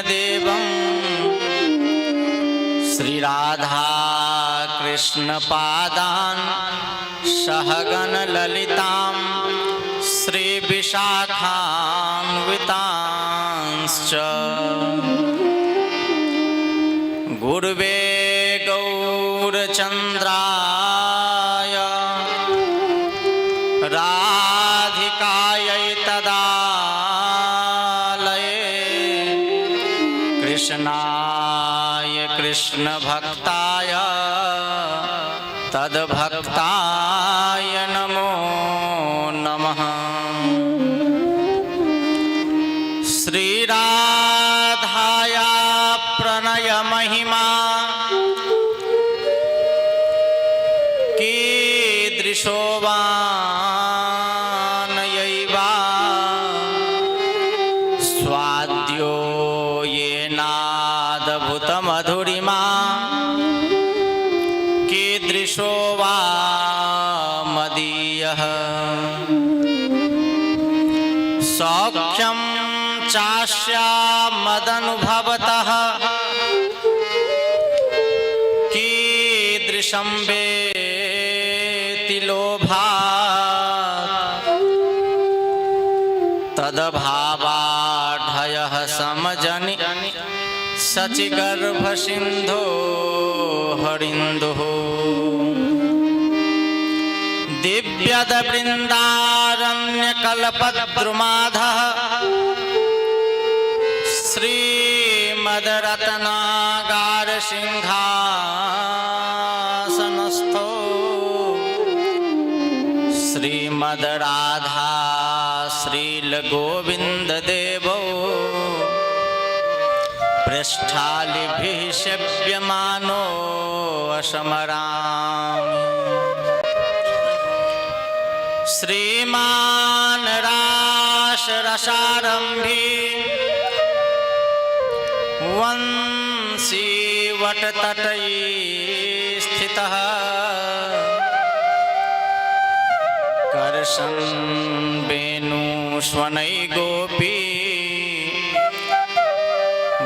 देवं श्री राधा कृष्ण पादान् सहगण ललितां श्री विशाखान्वितांश्च गुरुवे गौरचन्द्राय राधिकायै तदालये कृष्णाय कृष्णभक्ताय तद्भक्ताय नमो नमः। श्रीराधाया प्रणय महिमा कीदृशोवानयैवा स्वाद्यो येनादभूतमधुरिमा कीदृशो वा मदीयः सौख्यं चास्यामदनुभवतः कीदृशं वेति लोभात् तद्भावाढयः समजनि सचिगर्भसिन्धो हरिन्दुः दिव्यदवृन्दारण्यकल्पद्रुमाधः श्रीमद्रत्नागारसिंहासनस्थो श्रीमद्राधा श्रीलगोविन्ददेवो पृष्ठालिभिः सेव्यमानो असमरामि। श्रीमान् रासरसारम्भी वंशी वटतटै स्थितः कर्षन् वेणुस्वनै गोपी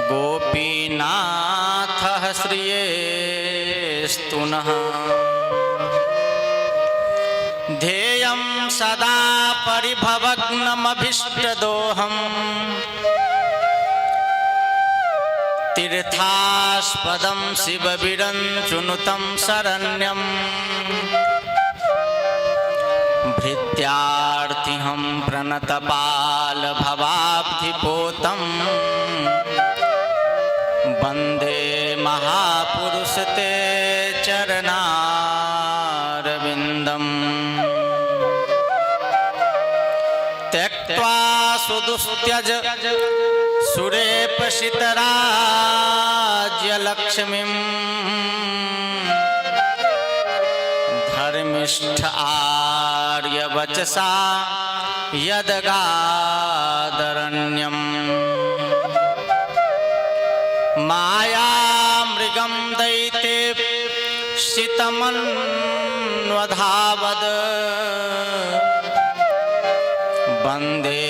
गोपीनाथः श्रियेस्तु नः। ध्येयं सदा परिभवग्नमभीष्टदोहम् तीर्थास्पदं शिवविरञ्चुनुतं शरण्यं भृत्यार्थिहं प्रणतपालभवाब्धिपोतं वन्दे महापुरुषते चरणारविन्दम्। त्यक्त्वा सुदुस्त्यज सुरेपसितराज्यलक्ष्मीं धर्मिष्ठ आर्यवचसा यदगादरण्यम् मायामृगं दैत्येप्सितमन्वधावद् वन्दे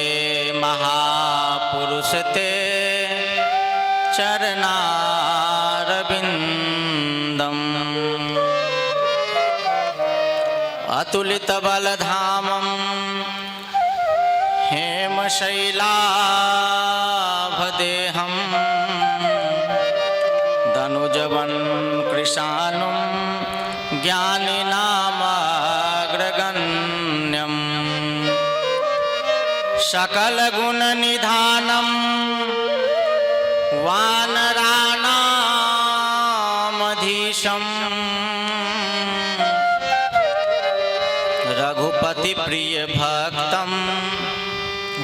महापुरुषते चरणारविन्दम्। अतुलितबलधामं हेमशैलाभदेहं दनुजवन् कृशानुं ज्ञानिनामाग्रगण्यम् सकलगुणनिधानं वानराणामधीशम् रघुपतिप्रियभक्तं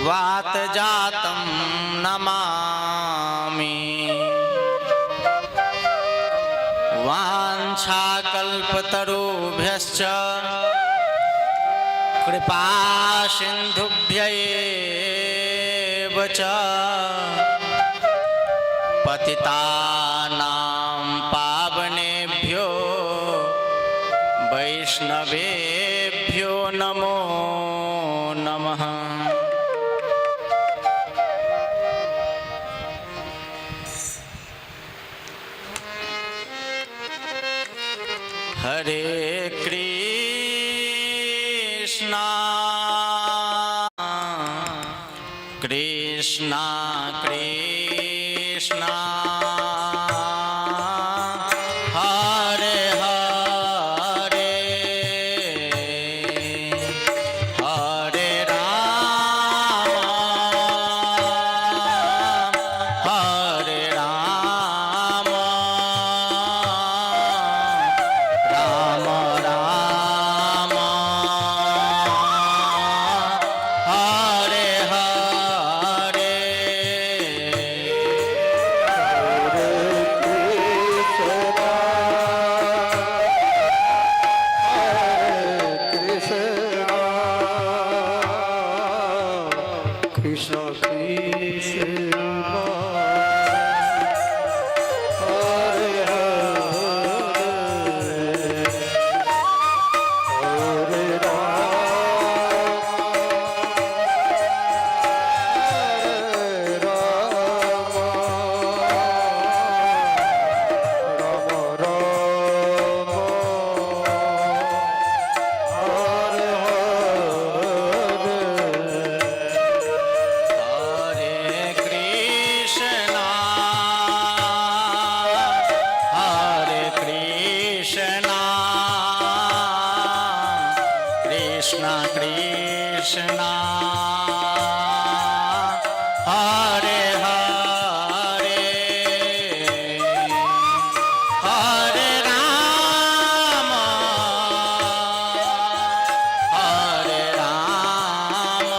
वातजातं नमामि। वाञ्छाकल्पतरुभ्यश्च कृपासिन्धुभ्यैव च पतितानां पावनेभ्यो वैष्णवेभ्यो नमो नमः। हरे कृष्णा कृष्णा कृष्णा हरे हरे हरे राम हरे Ram Ram Ram Hare Hare Krishna Krishna Hare Hare Hare Krishna Krishna Hare Hare Hare Rama Hare Rama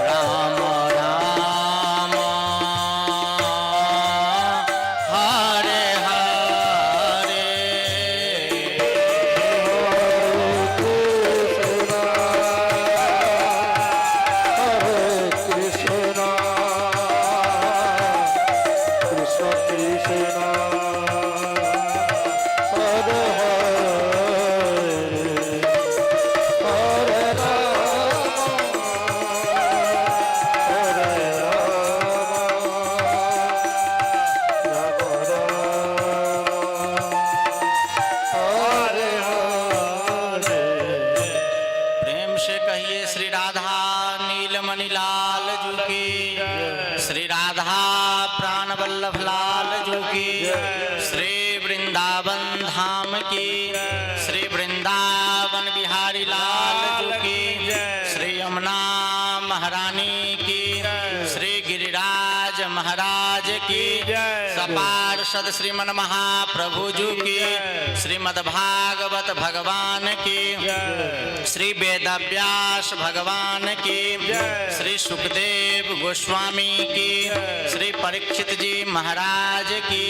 Rama Rama Hare Hare प्रेम से कहिए श्री राधा नीलमणि लाल जू की श्री राधा प्राण वल्लभ लाल जू की श्री वृंदावन धाम की श्री वृंदावन बिहारी लाल जू की श्री यमुना महारानी की श्री गिरिराज महाराज की सपार्षद श्रीमन महाप्रभु जू की श्रीमद् भागवत भगवान की श्री वेदव्यास भगवान की श्री सुखदेव गोस्वामी की श्री परीक्षित जी महाराज की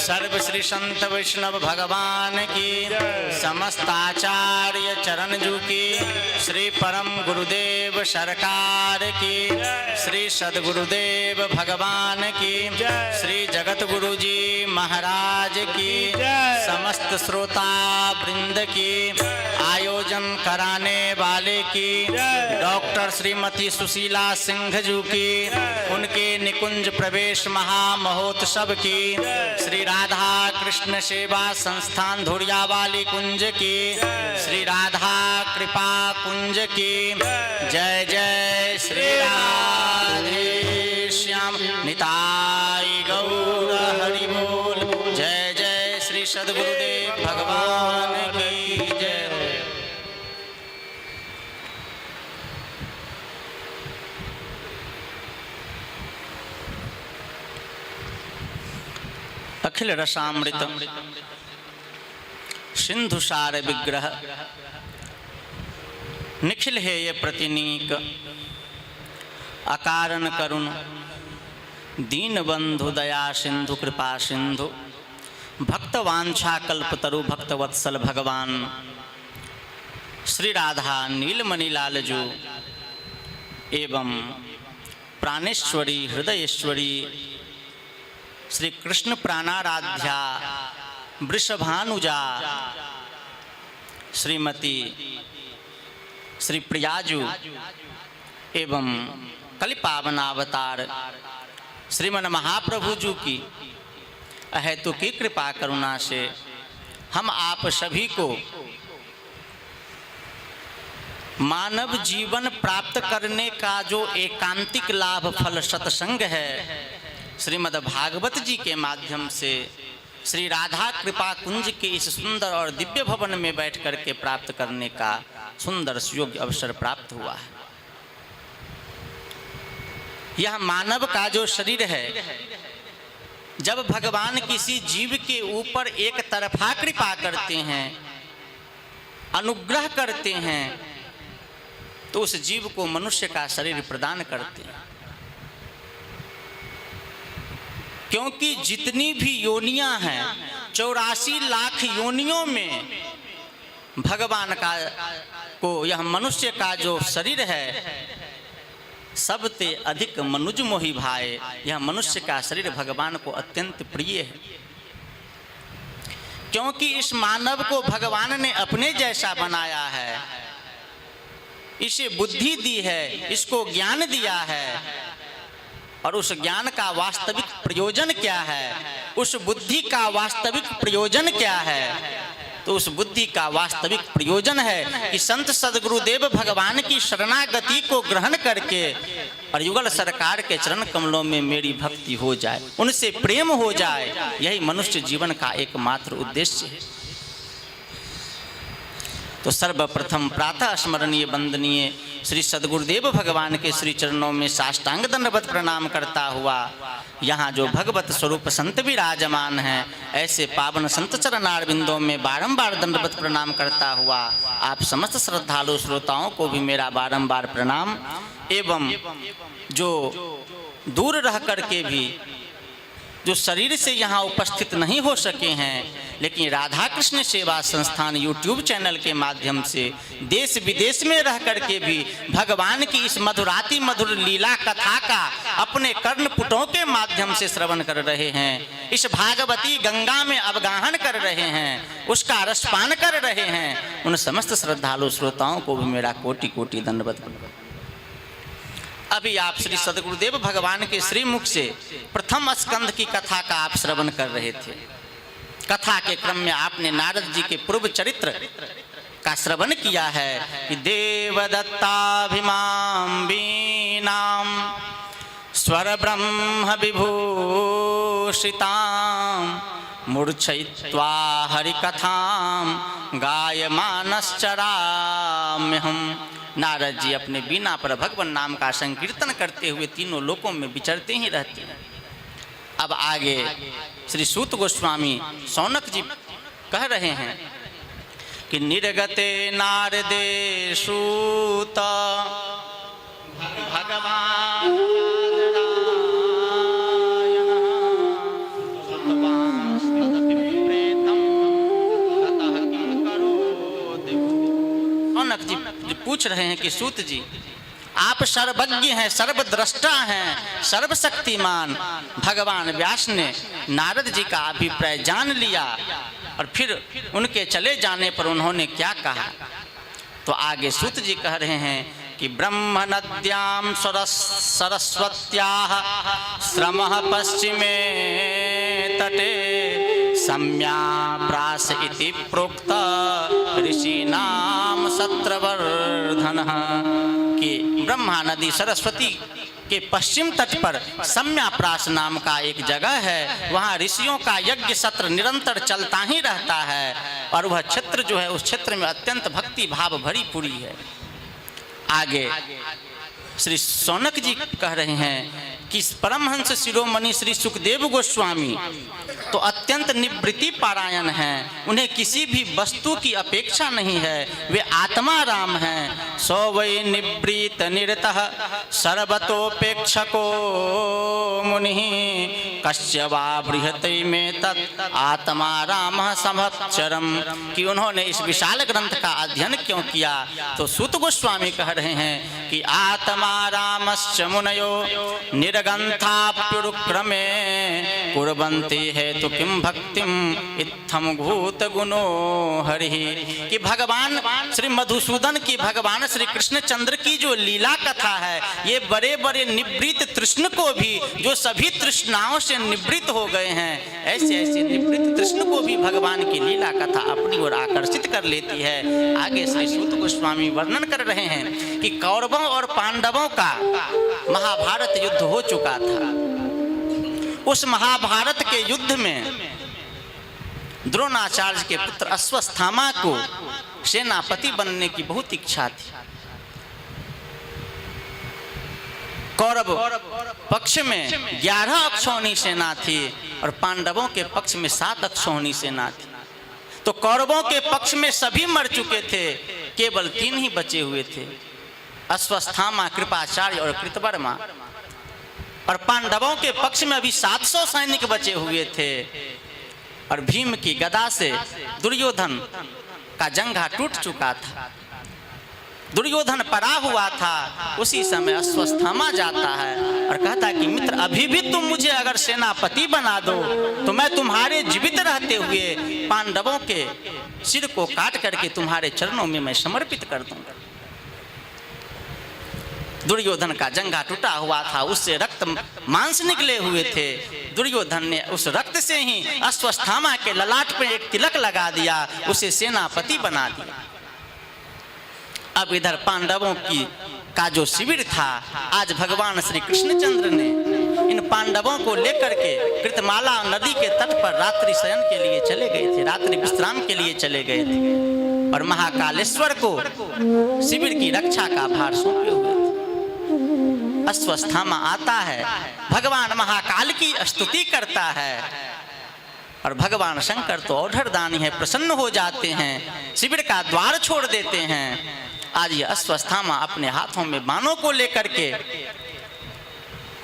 सर्व श्री संत वैष्णव भगवान की समस्त आचार्य चरण जू की श्री परम गुरुदेव सरकार की श्री सदगुरुदेव भगवान की श्री जगत गुरु जी महाराज की समस्त श्रोता वृंद की आयोजन कराने वाले की डॉक्टर श्रीमती सुशीला सिंह जी की उनके निकुंज प्रवेश महामहोत्सव की श्री राधा कृष्ण सेवा संस्थान धुरिया वाली कुंज की श्री राधा कृपा कुंज की जय जय श्री राधे श्याम निताई गौर हरि बोल जय जय श्री सद्गुरुदेव भगवान की जय। अखिल रसामृत सिंधुसार विग्रह निखिल हेय प्रतिनीक अकारण करुण दीन बंधु दया सिंधु कृपा सिंधु भक्तवांछा कल्पतरु भक्तवत्सल भगवान श्री राधा नीलमणि लालजू एवं प्राणेश्वरी हृदयेश्वरी श्री कृष्ण प्राणाराध्या वृषभानुजा श्रीमती श्री प्रियाजू एवं कलिपावनावतार श्रीमन महाप्रभु जी की अहेतु की कृपा करुणा से हम आप सभी को मानव जीवन प्राप्त करने का जो एकांतिक लाभ फल सत्संग है, श्रीमद् भागवत जी के माध्यम से श्री राधा कृपा कुंज के इस सुंदर और दिव्य भवन में बैठ करके प्राप्त करने का सुंदर सुयोग्य अवसर प्राप्त हुआ है। यह मानव का जो शरीर है, जब भगवान किसी जीव के ऊपर एक तरफा कृपा करते हैं, अनुग्रह करते हैं, तो उस जीव को मनुष्य का शरीर प्रदान करते हैं। क्योंकि जितनी भी योनियां हैं, 84 लाख योनियों में भगवान का को यह मनुष्य का जो शरीर है, सबसे अधिक मनुज मोहि भाए, यह मनुष्य का शरीर भगवान को अत्यंत प्रिय है। क्योंकि इस मानव को भगवान ने अपने जैसा बनाया है, इसे बुद्धि दी है, इसको ज्ञान दिया है, और उस ज्ञान का वास्तविक प्रयोजन क्या है, उस बुद्धि का वास्तविक प्रयोजन क्या है, तो उस बुद्धि का वास्तविक प्रयोजन है कि संत सद्गुरुदेव भगवान की शरणागति को ग्रहण करके और युगल सरकार के चरण कमलों में मेरी भक्ति हो जाए, उनसे प्रेम हो जाए। यही मनुष्य जीवन का एकमात्र उद्देश्य है। तो सर्वप्रथम प्रातः स्मरणीय वंदनीय श्री सद्गुरुदेव भगवान के श्री चरणों में साष्टांग दंडवत प्रणाम करता हुआ यहाँ जो भगवत स्वरूप संत विराजमान हैं, ऐसे पावन संत चरणारविंदों में बारंबार दंडवत प्रणाम करता हुआ आप समस्त श्रद्धालु श्रोताओं को भी मेरा बारंबार प्रणाम। एवं जो दूर रह करके भी जो शरीर से यहाँ उपस्थित नहीं हो सके हैं, लेकिन राधा कृष्ण सेवा संस्थान यूट्यूब चैनल के माध्यम से देश विदेश में रह करके भी भगवान की इस मधुराति मधुर लीला कथा का अपने कर्णपुटों के माध्यम से श्रवण कर रहे हैं, इस भागवती गंगा में अवगाहन कर रहे हैं, उसका रसपान कर रहे हैं, उन समस्त श्रद्धालु श्रोताओं को भी मेरा कोटि कोटि दंडवत। अभी आप श्री सद्गुरुदेव भगवान के श्रीमुख से प्रथम स्कंध की कथा का आप श्रवण कर रहे थे। कथा के क्रम में आपने नारद जी के पूर्व चरित्र का श्रवण किया है कि देवदत्ताभिमां वीणां स्वर ब्रह्म विभूषितां मूर्छयित्वा हरिकथां गायमानश्चराम्यहम्। नारद जी अपने बीना पर भगवान नाम का संकीर्तन करते हुए तीनों लोकों में विचरते ही रहते हैं। अब आगे श्री सूत गोस्वामी शौनक जी कह रहे हैं कि निर्गते नारदे सूत भगवान शौनक जी पूछ रहे हैं कि सूत जी, आप सर्वज्ञ हैं, सर्वद्रष्टा हैं, सर्वशक्तिमान। भगवान व्यास ने नारद जी का अभिप्राय जान लिया और फिर उनके चले जाने पर उन्होंने क्या कहा, तो आगे सूत जी कह रहे हैं कि ब्रह्म नद्यां सरस्वत्याः श्रमः पश्चिमे तटे सम्या प्रास इति प्रोक्त ऋषीणाम सत्रवर्धनः। कि ब्रह्मा नदी सरस्वती के पश्चिम तट पर सम्याप्रास नाम का एक जगह है, वहाँ ऋषियों का यज्ञ सत्र निरंतर चलता ही रहता है, और वह क्षेत्र जो है उस क्षेत्र में अत्यंत भक्ति भाव भरी पूरी है। आगे श्री शौनक जी कह रहे हैं कि परमहंस शिरोमणि श्री सुखदेव गोस्वामी तो अत्यंत निवृत्ति पारायण हैं, उन्हें किसी भी वस्तु की अपेक्षा नहीं है, वे आत्मा राम हैं। सो वै निवृत्त निरतः सर्वतोपेक्षको मुनि कस्य वा बृहते में तत् आत्मा राम समक्षरम। कि उन्होंने इस विशाल ग्रंथ का अध्ययन क्यों किया, तो सूत गोस्वामी कह रहे हैं कि आत्मा रामश्च मुनयो निर्गंथाप्युरुक्रमे कुर्वन्ति है तो किम भक्तिम इत्थम भूत गुणो हरि। कि भगवान श्री मधुसूदन की, भगवान श्री कृष्णचंद्र की जो लीला कथा है, ये बड़े बड़े निवृत्त तृष्ण को भी, जो सभी तृष्णाओं से निवृत्त हो गए हैं, ऐसे ऐसे निवृत्त कृष्ण को भी भगवान की लीला कथा अपनी ओर आकर्षित कर लेती है। आगे श्री सूत गोस्वामी वर्णन कर रहे हैं कि कौरवों और पांडवों का महाभारत युद्ध हो चुका था। उस महाभारत के युद्ध में द्रोणाचार्य के पुत्र अश्वत्थामा को सेनापति बनने की बहुत इच्छा थी। कौरव पक्ष में 11 अक्षौहिणी सेना थी और पांडवों के पक्ष में 7 अक्षौहिणी सेना थी। तो कौरवों के पक्ष में सभी मर चुके थे, केवल 3 ही बचे हुए थे, अश्वत्थामा, कृपाचार्य और कृतवर्मा। और पांडवों के पक्ष में अभी 700 सैनिक बचे हुए थे और भीम की गदा से दुर्योधन का जंघा टूट चुका था, दुर्योधन परा हुआ था। उसी समय अश्वत्थामा जाता है और कहता है कि मित्र, अभी भी तुम मुझे अगर सेनापति बना दो तो मैं तुम्हारे जीवित रहते हुए पांडवों के सिर को काट करके तुम्हारे चरणों में मैं समर्पित कर दूंगा। दुर्योधन का जंघा टूटा हुआ था, उससे रक्त मांस निकले हुए थे। दुर्योधन ने उस रक्त से ही अश्वत्थामा के ललाट पर एक तिलक लगा दिया, उसे सेनापति बना दिया। अब इधर पांडवों का जो शिविर था, आज भगवान श्री कृष्णचंद्र ने इन पांडवों को लेकर के कृतमाला नदी के तट पर रात्रि शयन के लिए चले गए थे, रात्रि विश्राम के लिए चले गए थे और महाकालेश्वर को शिविर की रक्षा का भार सौंपे हुए थे। अश्वत्थामा आता है, भगवान महाकाल की स्तुति करता है और भगवान शंकर तो औढ़रदानी है, प्रसन्न हो जाते हैं, शिविर का द्वार छोड़ देते हैं। आज ये अश्वत्थामा अपने हाथों में बाणों को लेकर के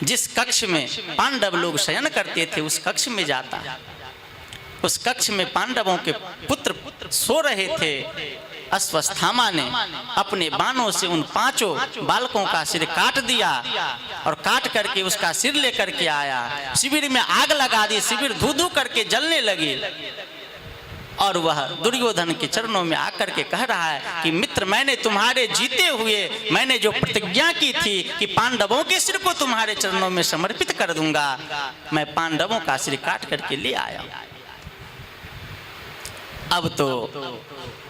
जिस कक्ष में पांडव लोग शयन करते थे उस कक्ष में जाता है। उस कक्ष में पांडवों के पुत्र सो रहे थे। अश्वत्थामा ने अपने बाणों से उन 5 बालकों का सिर काट दिया और काट करके उसका सिर लेकर के आया, शिविर में आग लगा दी, शिविर धू धू करके जलने लगी और वह दुर्योधन के चरणों में आकर के कह रहा है कि मित्र, मैंने तुम्हारे जीते हुए मैंने जो प्रतिज्ञा की थी कि पांडवों के सिर को तुम्हारे चरणों में समर्पित कर दूंगा, मैं पांडवों का सिर काट करके ले आया। अब तो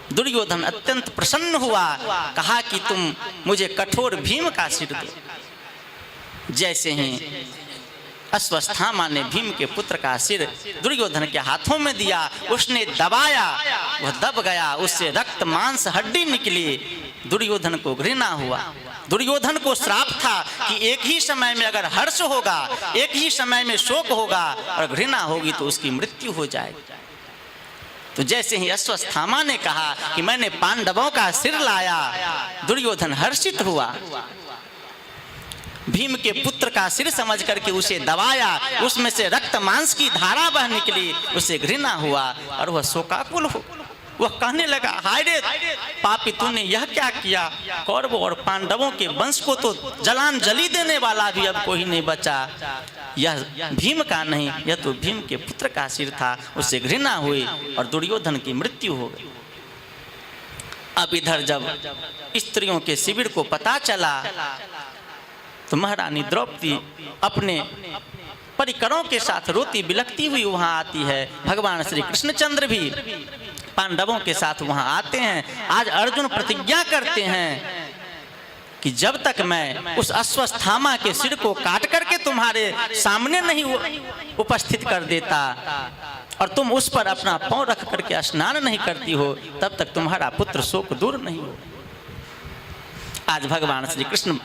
दुर्योधन अत्यंत प्रसन्न हुआ, कहा कि तुम मुझे कठोर भीम का सिर दो। जैसे ही अश्वत्थामा ने भीम के पुत्र का सिर दुर्योधन के हाथों में दिया, उसने दबाया, वह दब गया, उससे रक्त मांस हड्डी निकली। दुर्योधन को घृणा हुआ, दुर्योधन को श्राप था कि एक ही समय में अगर हर्ष होगा, एक ही समय में शोक होगा और घृणा होगी तो उसकी मृत्यु हो जाएगी। तो जैसे ही अश्वत्थामा ने कहा कि मैंने पांडवों का सिर लाया, दुर्योधन हर्षित हुआ, भीम के पुत्र का सिर समझ करके उसे दबाया, उसमें से रक्त मांस की धारा बह निकली, उसे घृणा हुआ और वह शोकाकुल हो, वह कहने लगा, हाय रे पापी, तूने यह क्या किया? कौरवों और पांडवों के वंश को तो जलान जली देने वाला भी अब कोई नहीं बचा। यह भीम का नहीं, यह तो भीम के पुत्र का सिर था। उससे घृणा हुई और दुर्योधन की मृत्यु हो गई। अब इधर जब स्त्रियों के शिविर को पता चला तो महारानी द्रौपदी अपने परिकरों के साथ रोती बिलखती हुई वहां आती है। भगवान श्री कृष्णचंद्र भी पांडवों के साथ वहां आते हैं। आज अर्जुन प्रतिज्ञा करते हैं कि जब तक मैं उस अश्वत्थामा के सिर को काट करके तुम्हारे सामने नहीं उपस्थित कर देता और तुम उस पर अपना पांव रख करके स्नान नहीं करती हो, तब तक तुम्हारा पुत्र शोक दूर नहीं हो। आज भगवान श्री कृष्ण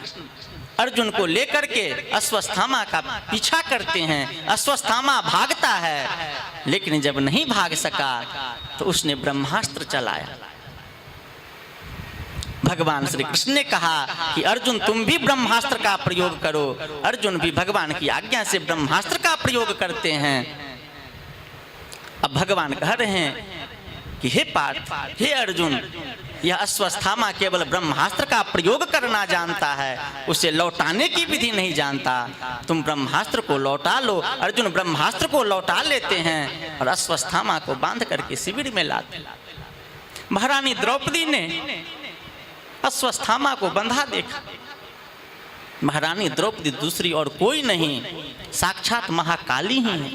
अर्जुन को लेकर के अश्वत्थामा का पीछा करते हैं। अश्वत्थामा भागता है, लेकिन जब नहीं भाग सका तो उसने ब्रह्मास्त्र चलाया। भगवान श्री कृष्ण ने कहा कि अर्जुन तुम भी ब्रह्मास्त्र का प्रयोग करो। अर्जुन भी भगवान की आज्ञा से ब्रह्मास्त्र का प्रयोग करते हैं। अब भगवान कह रहे हैं कि हे पार्थ, हे अर्जुन, यह अश्वत्थामा केवल ब्रह्मास्त्र का प्रयोग करना जानता है, उसे लौटाने की विधि नहीं जानता। तुम ब्रह्मास्त्र को लौटा लो। अर्जुन ब्रह्मास्त्र को लौटा लेते हैं और अश्वत्थामा को बांध करके शिविर में लाते। महारानी द्रौपदी ने अश्वत्थामा को बंधा देखा, महारानी द्रौपदी दूसरी और कोई नहीं, साक्षात महाकाली ही है।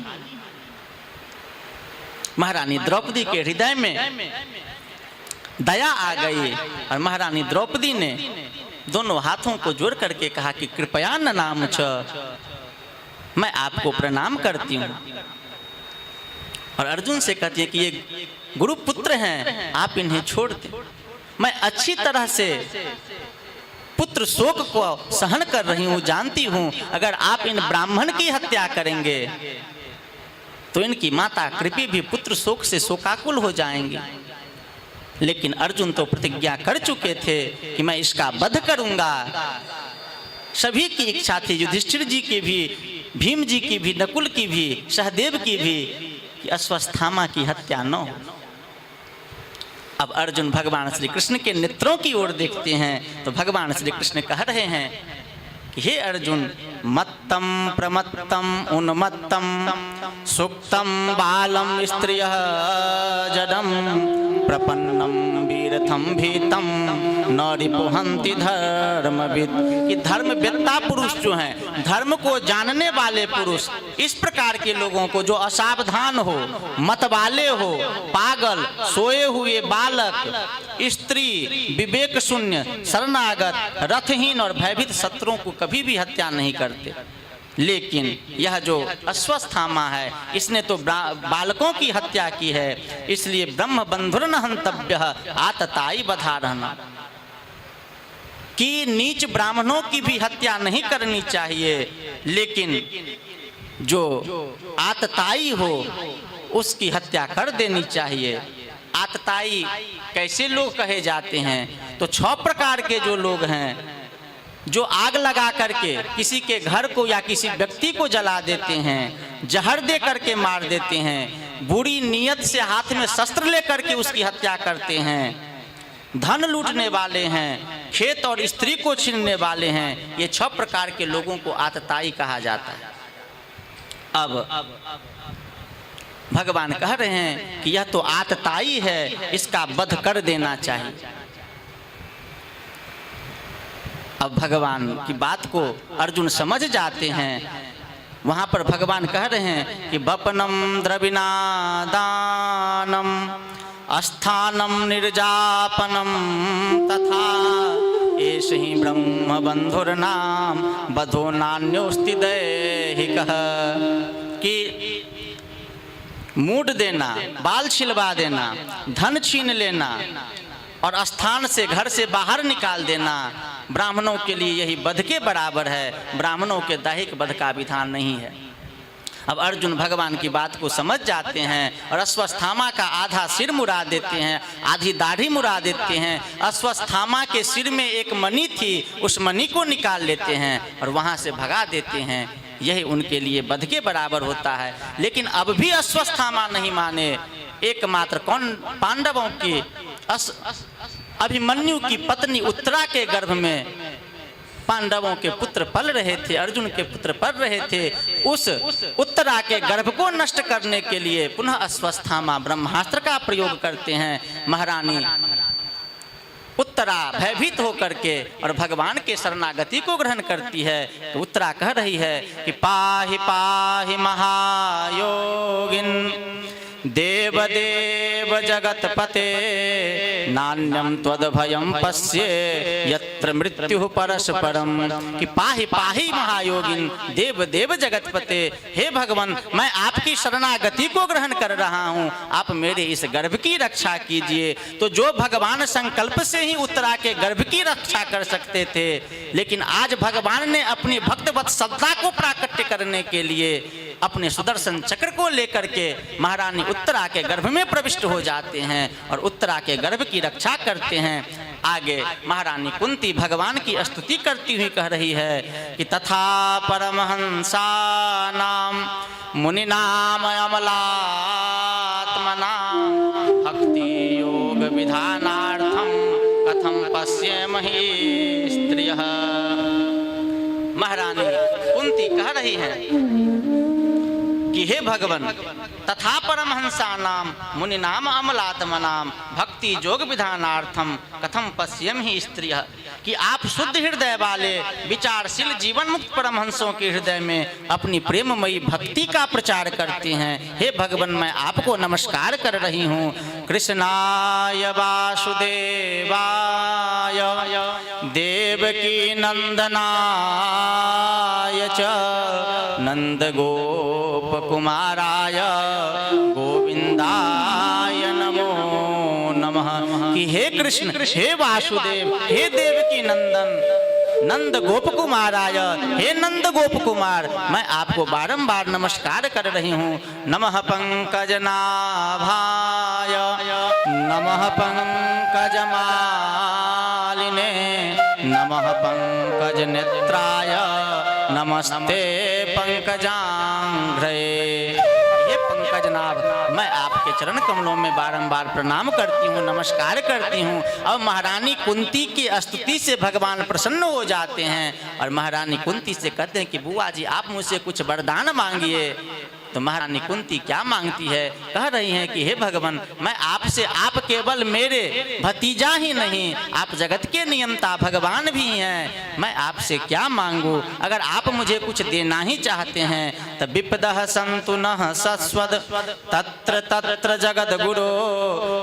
महारानी द्रौपदी के हृदय में दया आ गई और महारानी द्रौपदी ने दोनों हाथों को जोड़ करके कहा कि कृपया न नाम छ, मैं आपको प्रणाम करती हूँ। और अर्जुन से कहती है कि ये गुरुपुत्र हैं, आप इन्हें छोड़ दें। मैं अच्छी तरह से पुत्र शोक को सहन कर रही हूँ, जानती हूँ अगर आप इन ब्राह्मण की हत्या करेंगे तो इनकी माता कृपी भी पुत्र शोक से शोकाकुल हो जाएंगी। लेकिन अर्जुन तो प्रतिज्ञा कर चुके थे कि मैं इसका वध करूंगा। सभी की इच्छा थी, युधिष्ठिर जी की भी, भीम जी की भी, नकुल की भी, सहदेव की भी, कि अश्वत्थामा की हत्या न हो। अब अर्जुन भगवान श्री कृष्ण के नेत्रों की ओर देखते हैं तो भगवान श्री कृष्ण कह रहे हैं कि हे अर्जुन, मत्तम प्रमत्तम उन्मत्तम सुक्तम बालम स्त्रियः जडम प्रपन्नम वीरथम भीतम न रिपुहन्ति धर्मविद। कि धर्मवेत्ता पुरुष जो हैं, धर्म को जानने वाले पुरुष, इस प्रकार के लोगों को जो असावधान हो, मतवाले हो, पागल, सोए हुए बालक, स्त्री, विवेक शून्य, शरणागत, रथहीन और भयभीत शत्रुओं को कभी भी हत्या नहीं करते। लेकिन यह जो अश्वत्थामा है, इसने तो बालकों की हत्या की है, इसलिए ब्रह्म बंधुर न हंतव्य आतताई बधा रहना, कि नीच ब्राह्मणों की भी हत्या नहीं करनी चाहिए, लेकिन जो आतताई हो उसकी हत्या कर देनी चाहिए। आतताई कैसे लोग कहे जाते हैं? तो 6 प्रकार के जो लोग हैं, जो आग लगा करके किसी के घर को या किसी व्यक्ति को जला देते हैं, जहर दे करके मार देते हैं, बुरी नीयत से हाथ में शस्त्र लेकर के उसकी हत्या करते हैं, धन लूटने वाले हैं, खेत और स्त्री को छीनने वाले हैं, ये 6 प्रकार के लोगों को आतताई कहा जाता है। अब भगवान कह रहे हैं कि यह तो आतताई है, इसका वध कर देना चाहिए। अब भगवान की बात को अर्जुन समझ जाते हैं। वहाँ पर भगवान कह रहे हैं कि वपनम द्रविनादानम अस्थानम निर्जापनम तथा एष ही ब्रह्म बंधुर्नाम बधो नान्योस्ति दैहिकः। कि मूड देना, बाल छिलवा देना, धन छीन लेना और स्थान से, घर से बाहर निकाल देना ब्राह्मणों के लिए यही वध के बराबर है। ब्राह्मणों के दैहिक वध का विधान नहीं है। अब अर्जुन भगवान की बात को समझ जाते हैं और अश्वत्थामा का आधा सिर मुड़ा देते हैं, आधी दाढ़ी मुड़ा देते हैं। अश्वत्थामा के सिर में एक मणि थी, उस मणि को निकाल लेते हैं और वहाँ से भगा देते हैं। यही उनके लिए वध के बराबर होता है। लेकिन अब भी अश्वत्थामा नहीं माने। एकमात्र कौन? पांडवों की अभिमन्यु की पत्नी उत्तरा के गर्भ में पांडवों के पुत्र पल रहे थे, अर्जुन के पुत्र पल रहे थे। उस उत्तरा के गर्भ को नष्ट करने के लिए पुनः अश्वत्थामा ब्रह्मास्त्र का प्रयोग करते हैं। महारानी उत्तरा भयभीत होकर के और भगवान के शरणागति को ग्रहण करती है। तो उत्तरा कह रही है कि पाहि पाहि महायोगिन देवदेव जगतपते नान्यम त्वद्भयं पश्ये यत्र मृत्यु परस्परम। कि पाहि पाहि महायोगिन देवदेव जगतपते, हे भगवान मैं आपकी शरणागति को ग्रहण कर रहा हूँ, आप मेरे इस गर्भ की रक्षा कीजिए। तो जो भगवान संकल्प से ही उत्तरा के गर्भ की रक्षा कर सकते थे, लेकिन आज भगवान ने अपनी भक्तवत्सलता को प्राकट्य करने के लिए अपने सुदर्शन चक्र को लेकर के महारानी उत्तरा के गर्भ में प्रविष्ट हो जाते हैं और उत्तरा के गर्भ की रक्षा करते हैं। आगे महारानी कुंती भगवान की स्तुति करती हुई कह रही है कि तथा परमहंसानाम मुनिनाम अमलात्मना भक्ति योग विधानार्थम कथम पश्येमहि स्त्रियः। महारानी कुंती कह रही है कि हे भगवान तथा परमहंसा नाम मुनि नाम अमलात्म नाम भक्ति योग विधानार्थम कथम पश्यम ही स्त्रिय, कि आप शुद्ध हृदय वाले विचारशील जीवन मुक्त परमहंसों के हृदय में अपनी प्रेममयी भक्ति का प्रचार करते हैं। हे भगवान मैं आपको नमस्कार कर रही हूँ। कृष्णाय वासुदेवाय देवकी नंदनाय च नंद गोप कुमाराय गोविंदाय नमो नमः। कि हे कृष्ण हे वासुदेव हे देवकी नंदन नंद गोप कुमाराय, हे नंद गोप कुमार मैं आपको बारंबार नमस्कार कर रही हूँ। नमः पंकज नाभाय नमः पंकज मालिने नमः पंकज नेत्राय नमस्ते पंकजांघ्रे। हे पंकजनाभ मैं आपके चरण कमलों में बारंबार प्रणाम करती हूँ, नमस्कार करती हूँ। अब महारानी कुंती की स्तुति से भगवान प्रसन्न हो जाते हैं और महारानी कुंती से कहते हैं कि बुआ जी आप मुझसे कुछ वरदान मांगिए। तो महारानी कुंती क्या मांगती है, कह रही हैं कि हे भगवान मैं आपसे, आप केवल मेरे भतीजा ही नहीं आप जगत के नियंता भगवान भी हैं, मैं आपसे क्या मांगू। अगर आप मुझे कुछ देना ही चाहते हैं तब विपदः सन्तु नः सस्वद तत्र तत्र जगद गुरो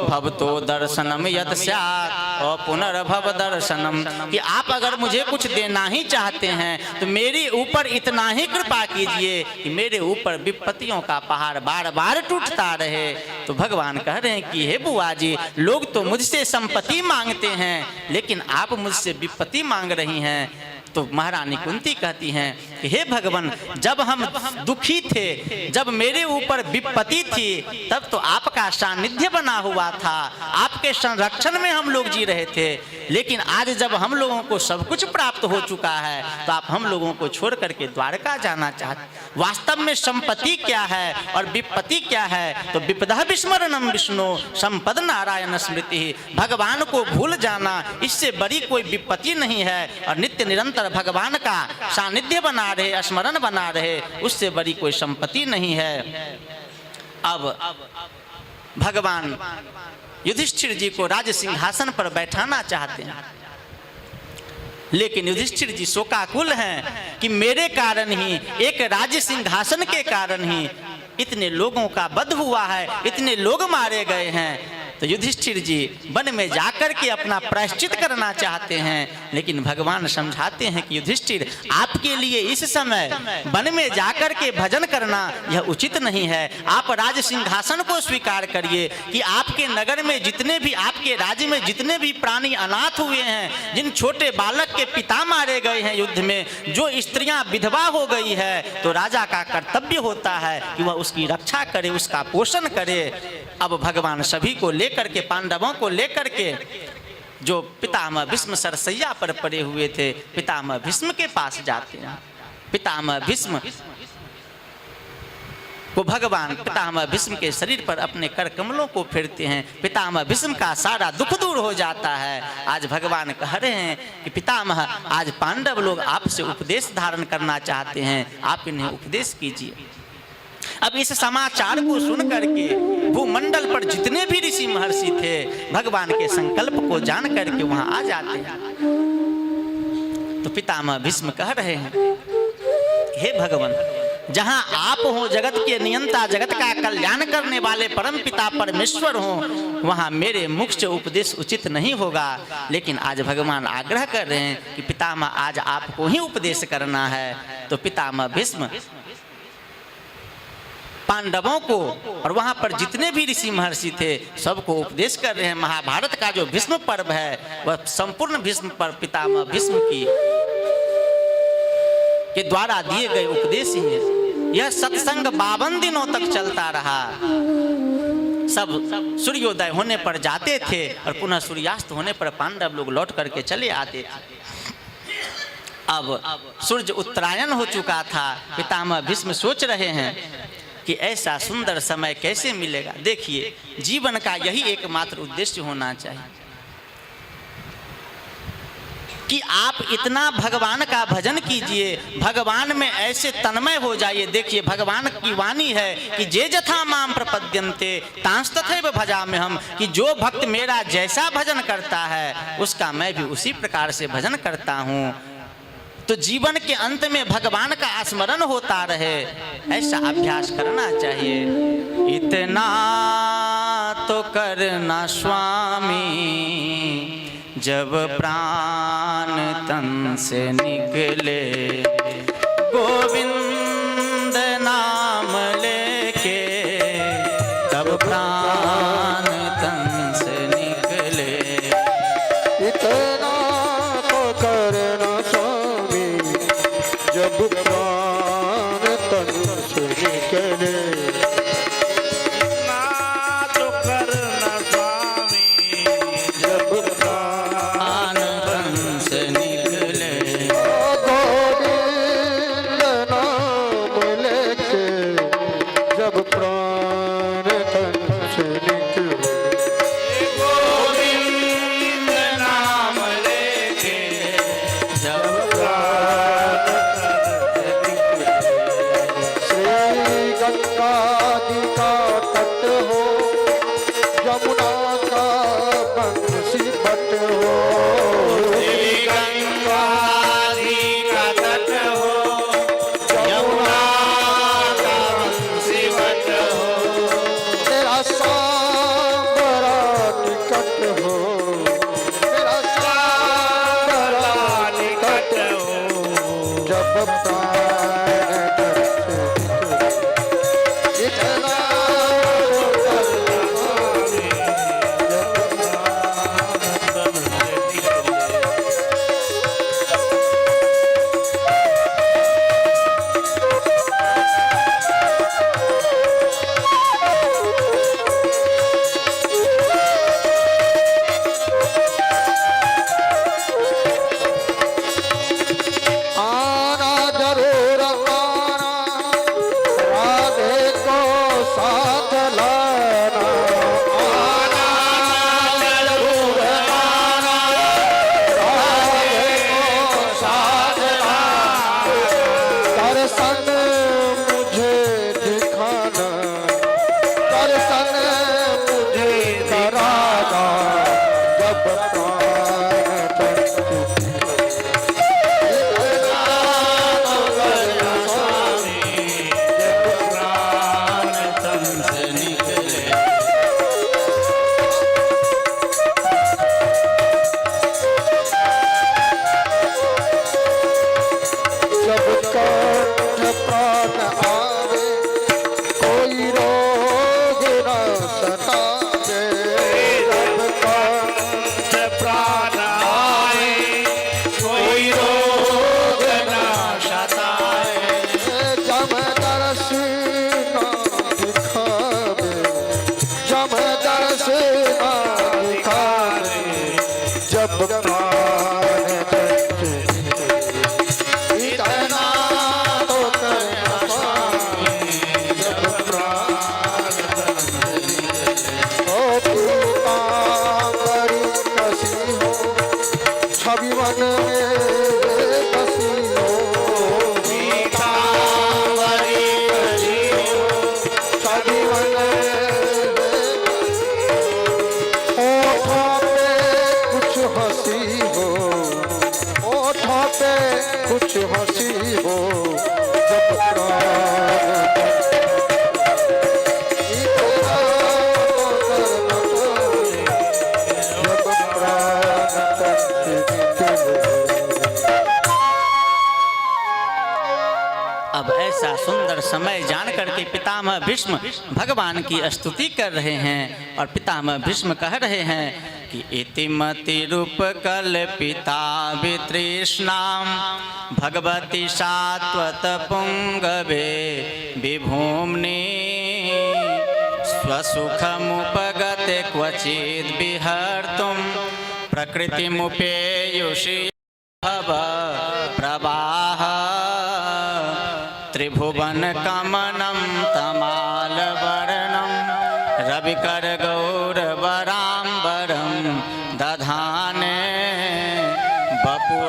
भवतो दर्शनम यत् स्यात् और पुनर्भव दर्शनम। कि आप अगर मुझे कुछ देना ही चाहते हैं तो मेरे ऊपर इतना ही कृपा कीजिए कि मेरे ऊपर विपत्ति का पहाड़ बार बार टूटता रहे। तो भगवान कह रहे हैं कि हे बुआ जी लोग तो मुझसे संपत्ति मांगते हैं लेकिन आप मुझसे विपत्ति मांग रही हैं। तो महारानी कुंती कहती हैं कि हे भगवान जब हम दुखी थे, जब मेरे ऊपर विपत्ति थी तब तो आपका सानिध्य बना हुआ था, आपके संरक्षण में हम लोग जी रहे थे। लेकिन आज जब हम लोगों को सब कुछ प्राप्त हो चुका है तो आप हम लोगों को छोड़ करके द्वारका जाना चाहते। वास्तव में संपत्ति क्या है और विपत्ति क्या है, तो विपदा विस्मरणम विष्णु संपद नारायण स्मृति। भगवान को भूल जाना इससे बड़ी कोई विपत्ति नहीं है और नित्य निरंतर भगवान का सानिध्य बना रहे, स्मरण बना रहे, उससे बड़ी कोई संपत्ति नहीं है। अब भगवान युधिष्ठिर जी को राज सिंहासन पर बैठाना चाहते हैं लेकिन युधिष्ठिर जी शोकाकुल हैं कि मेरे कारण ही, एक राज्य सिंहासन के कारण ही इतने लोगों का वध हुआ है, इतने लोग मारे गए हैं। तो युधिष्ठिर जी वन में जाकर के अपना प्रायश्चित करना चाहते हैं लेकिन भगवान समझाते हैं कि युधिष्ठिर आपके लिए इस समय वन में जाकर के भजन करना यह उचित नहीं है। आप राज सिंहासन को स्वीकार करिए कि आपके नगर में जितने भी, आपके राज्य में जितने भी प्राणी अनाथ हुए हैं, जिन छोटे बालक के पिता मारे गए हैं युद्ध में, जो स्त्रियां विधवा हो गई है, तो राजा का कर्तव्य होता है कि वह उसकी रक्षा करे, उसका पोषण करे। अब भगवान सभी को लेकर के, पांडवों को लेकर के जो पितामह भीष्म सरसैया पर पड़े हुए थे, पितामह भीष्म के पास जाते हैं। पितामह भीष्म को भगवान पितामह भीष्म के शरीर पर अपने कर कमलों को फेरते हैं। पितामह भीष्म का सारा दुख दूर हो जाता है। आज भगवान कह रहे हैं कि पितामह आज पांडव लोग आपसे उपदेश धारण करना चाहते हैं, आप इन्हें उपदेश कीजिए। अब इस समाचार को सुन करके भूमंडल पर जितने भी ऋषि महर्षि थे भगवान के संकल्प को जान करके वहां आ जाते हैं। तो पितामह भीष्म कह रहे हैं हे भगवान जहां आप हो जगत के नियंता, जगत का कल्याण करने वाले परम पिता परमेश्वर हो, वहां मेरे मुख से उपदेश उचित नहीं होगा। लेकिन आज भगवान आग्रह कर रहे हैं कि पितामह आज आपको ही उपदेश करना है। तो पितामह भीष्म पांडवों को और वहां पर जितने भी ऋषि महर्षि थे सबको उपदेश कर रहे हैं। महाभारत का जो भीष्म पर्व है वह संपूर्ण भीष्म पर्व पितामह भीष्म की के द्वारा दिए गए उपदेश ही है। यह सत्संग 52 दिनों तक चलता रहा। सब सूर्योदय होने पर जाते थे और पुनः सूर्यास्त होने पर पांडव लोग लौट करके चले आते थे। अब सूर्य उत्तरायण हो चुका था। पितामह भीष्म सोच रहे हैं कि ऐसा सुंदर समय कैसे मिलेगा। देखिए जीवन का यही एकमात्र उद्देश्य होना चाहिए। कि आप इतना भगवान का भजन कीजिए, भगवान में ऐसे तन्मय हो जाइए। देखिए भगवान की वाणी है कि जे जथा माम प्रपद्यन्ते तांस तथैव भजामि हम, कि जो भक्त मेरा जैसा भजन करता है उसका मैं भी उसी प्रकार से भजन करता हूँ। तो जीवन के अंत में भगवान का स्मरण होता रहे, ऐसा अभ्यास करना चाहिए। इतना तो करना स्वामी जब प्राण तन से निकले, गोविंद नाम लेके तब प्राण तन से निकले। इतना तो करना स्वामी जब प्राण तन से निकले। इतना तो करना स्वामी जब प्राण तन से निकले। गोविंद नाम लेके जब प्राण तन से निकले। गोविंद नाम लेके जब श्री गंगा जी का तट हो, यमुना का बंसी बट हो। गंगा जी का तट हो, यमुना का बंसीवट हो। तेरा सांबरा निकट हो, तेरा सांबरा निकट हो। जब प्राण तन से निकले। इतना तो करना स्वामी जब प्राण आना जरूर आना, राधे को साथ लाना। आना जरूर आना, राधे को साथ लाना। दर्शन मुझे दिखाना, दर्शन मुझे कराना जब प्राण तन से जब कंठ प्राण आवे कोई रोग न सतावे। जब कंठ प्राण आए कोई रोग न सतावे। जम दर्श न दिखावे, जम दर्श न दिखावे। जब प्राण तन से इतना तो करना स्वामी जब प्राण तन से निकले। ओ पीतांबरी कसी हो, छवि मन में बसी हो। पीतांबरी कसी हो, छवि मन में होठों पे कुछ हंसी हो, होठों पे कुछ हंसी हो। जब प्राण इतना तो करना स्वामी जब प्राण तन से निकले। अब ऐसा सुंदर समय जान करके पितामह भीष्म भगवान की स्तुति कर रहे हैं और पितामह भीष्म कह रहे हैं कि इतिमति रूप कल्पिता वितृष्णाम भगवती सात्वत पुंगवे विभूम्नि स्वसुखमुपगते क्वचिद् विहर्तुं प्रकृतिमुपेयुषि भव प्रवाह त्रिभुवन कमनं तमालवर्णं रविकर गौरवराम्बरं दधाने वपु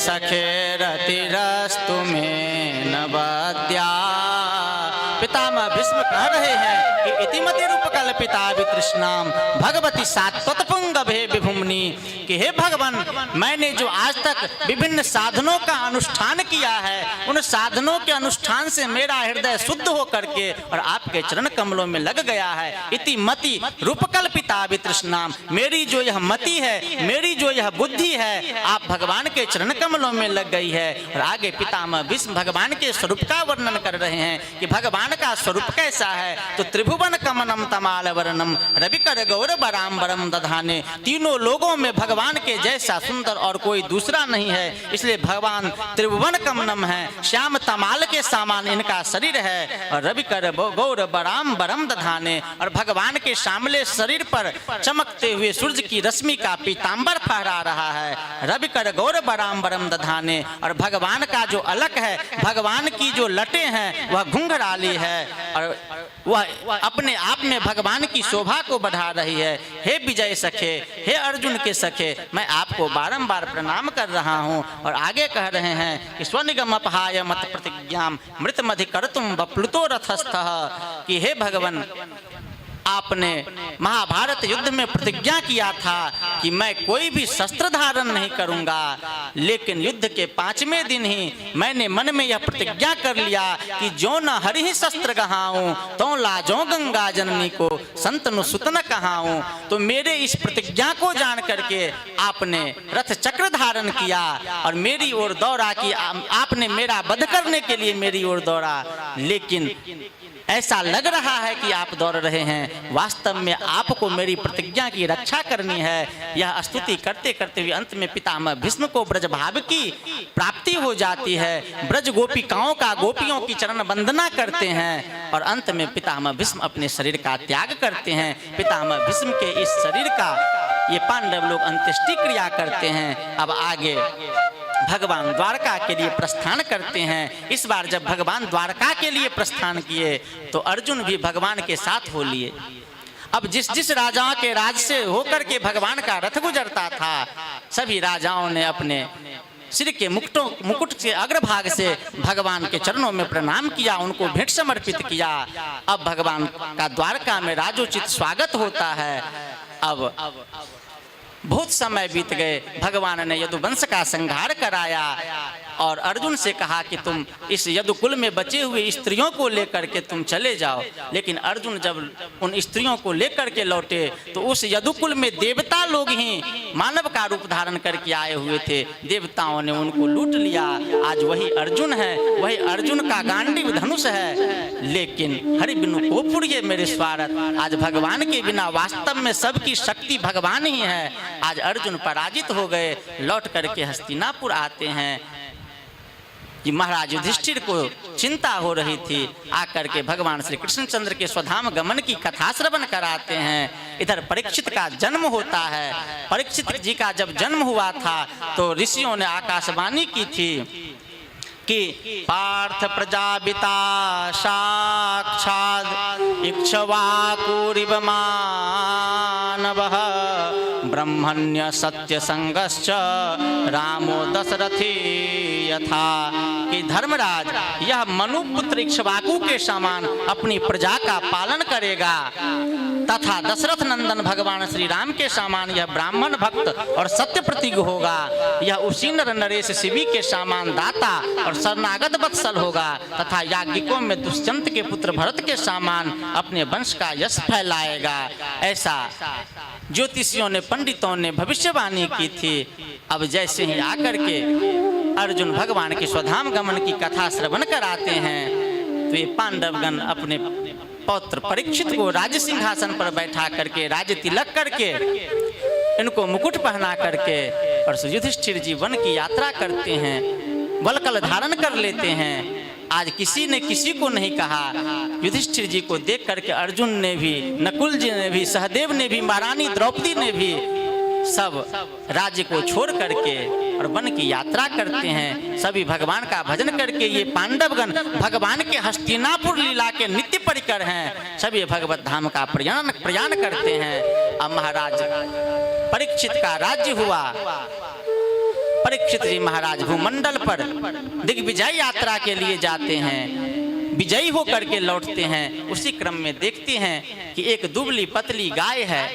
सखे रतिरस्तु में नवद्या। पितामह भीष्म कह रहे हैं कि इतिमति रूप कल्पिता वितृष्णाम भगवती सात्वतपुंग भे विभुम्नि, कि हे भगवान, मैंने जो आज तक विभिन्न साधनों का अनुष्ठान किया है, उन साधनों के अनुष्ठान से मेरा हृदय शुद्ध हो करके और आपके चरण कमलों में लग गया है। इति मति रूप कल्पिता वितृष्णाम, मेरी जो यह मति है, मेरी जो यह बुद्धि है, आप भगवान के चरण कमलों में लग गई है। और आगे पितामह भीष्म भगवान के स्वरूप का वर्णन कर रहे हैं कि भगवान का स्वरूप कैसा है। तो त्रिभुवन कमनम तमाल वर्णम रविकर गौर बराम्बरम दधाने, तीनों लोगों में भगवान के जैसा सुंदर और कोई दूसरा नहीं है। इसलिए भगवान त्रिभुवन कमनम है, श्याम तमाल के समान इनका शरीर है। और रविकर गौर बराम्बरम दधाने, और भगवान के श्यामले शरीर पर चमकते हुए सूर्य की रश्मि का पीतांबर फहरा रहा है। रविकर गौर बराम्बरम दधाने, और भगवान का जो अलक है, भगवान की जो लटे हैं वह घुंघराली है और वह अपने आप में भगवान की शोभा को बढ़ा रही है। हे विजय सखे, हे अर्जुन के सखे, मैं आपको बारंबार प्रणाम कर रहा हूँ। और आगे कह रहे हैं कि स्वनिगम अपहाय मत प्रतिज्ञाम मृतमधि कर्तुम बप्लुतो रथस्थः, कि हे भगवान, आपने महाभारत युद्ध में प्रतिज्ञा किया था कि मैं कोई भी शस्त्र धारण नहीं करूंगा, लेकिन युद्ध के 5वें दिन ही मैंने मन में यह प्रतिज्ञा कर लिया कि जो न हरि शस्त्र कहाऊं तो लाजो गंगा जननी को संतनु सुतन कहाऊं। तो मेरे इस प्रतिज्ञा को जान करके आपने रथ चक्र धारण किया और मेरी ओर दौड़ा कि आपने मेरा वध करने के लिए मेरी ओर दौड़ा, लेकिन ऐसा लग रहा है कि आप दौड़ रहे हैं, वास्तव में आपको मेरी प्रतिज्ञा की रक्षा करनी है। यह स्तुति करते करते हुए अंत में पितामह भीष्म को ब्रज भाव की प्राप्ति हो जाती है। ब्रज गोपिकाओं का गोपियों की चरण वंदना करते हैं और अंत में पितामह भीष्म अपने शरीर का त्याग करते हैं। पितामह भीष्म के इस शरीर का ये पांडव लोग अंत्येष्टि क्रिया करते हैं। अब आगे भगवान द्वारका के लिए प्रस्थान करते हैं। इस बार जब भगवान द्वारका के लिए प्रस्थान किए तो अर्जुन भी भगवान के साथ हो लिए। अब जिस जिस राजाओं के राज से होकर के भगवान का रथ गुजरता था, सभी राजाओं ने अपने सिर के मुकुट से अग्रभाग से भगवान के चरणों में प्रणाम किया, उनको भेंट समर्पित किया। अब भगवान का द्वारका में राजोचित स्वागत होता है। अब बहुत समय बीत गए, भगवान ने यदुवंश का संहार कराया और अर्जुन से कहा कि तुम इस यदुकुल में बचे हुए स्त्रियों को लेकर के तुम चले जाओ। लेकिन अर्जुन जब उन स्त्रियों को लेकर के लौटे तो उस यदुकुल में देवता लोग ही मानव का रूप धारण करके आए हुए थे। देवताओं ने उनको लूट लिया। आज वही अर्जुन है, वही अर्जुन का गांडीव धनुष है। लेकिन हरि बिनु को पुरिये मेरे स्वार्थ, आज भगवान के बिना वास्तव में सबकी शक्ति भगवान ही है। आज अर्जुन पराजित हो गए। लौट करके हस्तिनापुर आते हैं कि महाराज युधिष्ठिर को चिंता हो रही थी। आकर के भगवान श्री कृष्णचंद्र के स्वधाम गमन की कथा श्रवण कराते हैं। इधर परीक्षित का जन्म होता है। परीक्षित जी का जब जन्म हुआ था तो ऋषियों ने आकाशवाणी की थी कि पार्थ प्रजापिता साक्षात् इक्ष्वाकुरिव मानवः ब्रह्मण्य सत्य संगश्च रामो दशरथी यथा, कि धर्मराज यह मनुपुत्र इक्ष्वाकु के समान अपनी प्रजा का पालन करेगा तथा दशरथ नंदन भगवान श्री राम के समान यह ब्राह्मण भक्त और सत्य प्रतीक होगा। यह उसी नर नरेश शिवी के समान दाता और शरणागत वत्सल होगा तथा याज्ञिकों में दुष्यंत के पुत्र भरत के समान अपने वंश का यश फैलाएगा। ऐसा ज्योतिषियों ने, पंडितों ने भविष्यवाणी की थी। अब जैसे ही आकर के अर्जुन भगवान के स्वधाम गमन की कथा श्रवण कराते हैं तो ये पांडवगण अपने पौत्र परीक्षित को राज सिंहासन पर बैठा करके, राज तिलक करके, इनको मुकुट पहना करके और युधिष्ठिर जी वन की यात्रा करते हैं, वलकल धारण कर लेते हैं। आज किसी ने किसी को नहीं कहा। युधिष्ठिर जी को देख करके अर्जुन ने भी, नकुल जी ने भी, सहदेव ने भी, महारानी द्रौपदी ने भी सब राज्य को छोड़ करके और वन की यात्रा करते हैं। सभी भगवान का भजन करके ये पांडवगण भगवान के हस्तिनापुर लीला के नित्य परिकर हैं। सभी भगवत धाम का प्रयाण करते हैं। अब महाराज परीक्षित का राज्य हुआ। परीक्षित जी महाराज भूमंडल पर दिग्विजय यात्रा के लिए जाते हैं, विजयी होकर के लौटते हैं। उसी क्रम में देखते हैं कि एक दुबली पतली गाय है,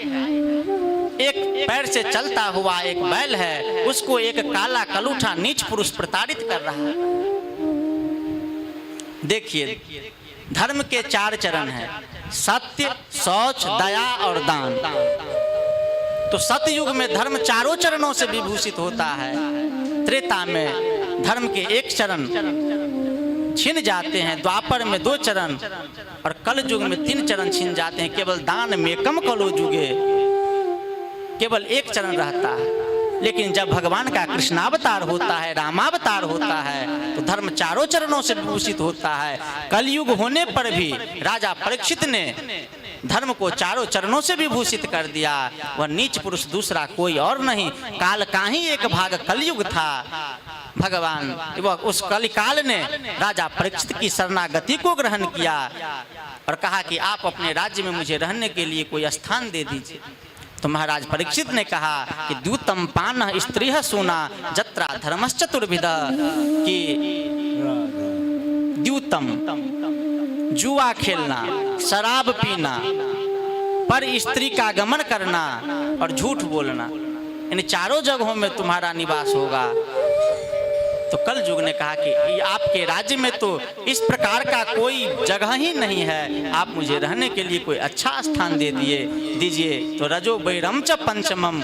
एक पैर से चलता हुआ एक बैल है, उसको एक काला कलूठा नीच पुरुष प्रताड़ित कर रहा है। देखिए, धर्म के 4 चरण हैं, सत्य, शौच, दया और दान। तो सतयुग में धर्म 4 चरणों से विभूषित होता है। त्रेता में धर्म के 1 चरण छिन जाते हैं, द्वापर में 2 चरण और कल युग में 3 चरण छिन जाते हैं। केवल दान में कम कलो युगे केवल 1 चरण रहता है। लेकिन जब भगवान का कृष्णावतार होता है, रामावतार होता है, तो धर्म 4 चरणों से विभूषित होता है। कलयुग होने पर भी राजा परीक्षित ने धर्म को 4 चरणों से विभूषित कर दिया। वह नीच पुरुष दूसरा कोई और नहीं, काल का ही एक भाग कलयुग था। भगवान वह उस कलिकाल ने राजा परीक्षित की शरणागति को ग्रहण किया और कहा कि आप अपने राज्य में मुझे रहने के लिए कोई स्थान दे दीजिए। तो महाराज परीक्षित ने कहा कि द्यूतम पान स्त्री सोना जत्रा धर्मश्चतुर्विध, कि द्यूतम जुआ खेलना, शराब पीना, पर स्त्री का गमन करना और झूठ बोलना, इन 4 जगहों में तुम्हारा निवास होगा। तो कल युग ने कहा कि आपके राज्य में तो इस प्रकार का कोई जगह ही नहीं है, आप मुझे रहने के लिए कोई अच्छा स्थान दीजिए। तो रजो बैरम च पंचमम,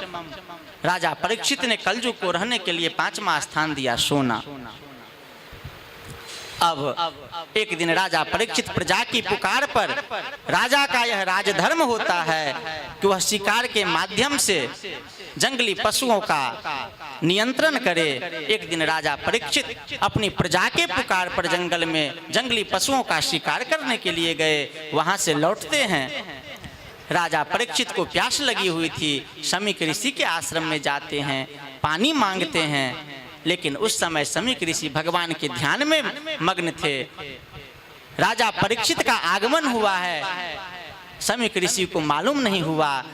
राजा परीक्षित ने कल युग को रहने के लिए 5वां स्थान दिया, सोना। अब एक दिन राजा परीक्षित प्रजा की पुकार पर, राजा का यह राजधर्म होता है कि वह शिकार के माध्यम से जंगली पशुओं का नियंत्रण करे। एक दिन राजा परीक्षित अपनी प्रजा के पुकार पर जंगल में जंगली पशुओं का शिकार करने के लिए गए। वहां से लौटते हैं, राजा परीक्षित को प्यास लगी हुई थी। शमीक ऋषि के आश्रम में जाते हैं, पानी मांगते हैं, लेकिन उस समय शमीक ऋषि भगवान के ध्यान में मग्न थे। राजा परीक्षित का आगमन हुआ है, शमीक ऋषि को मालूम नहीं हुआ।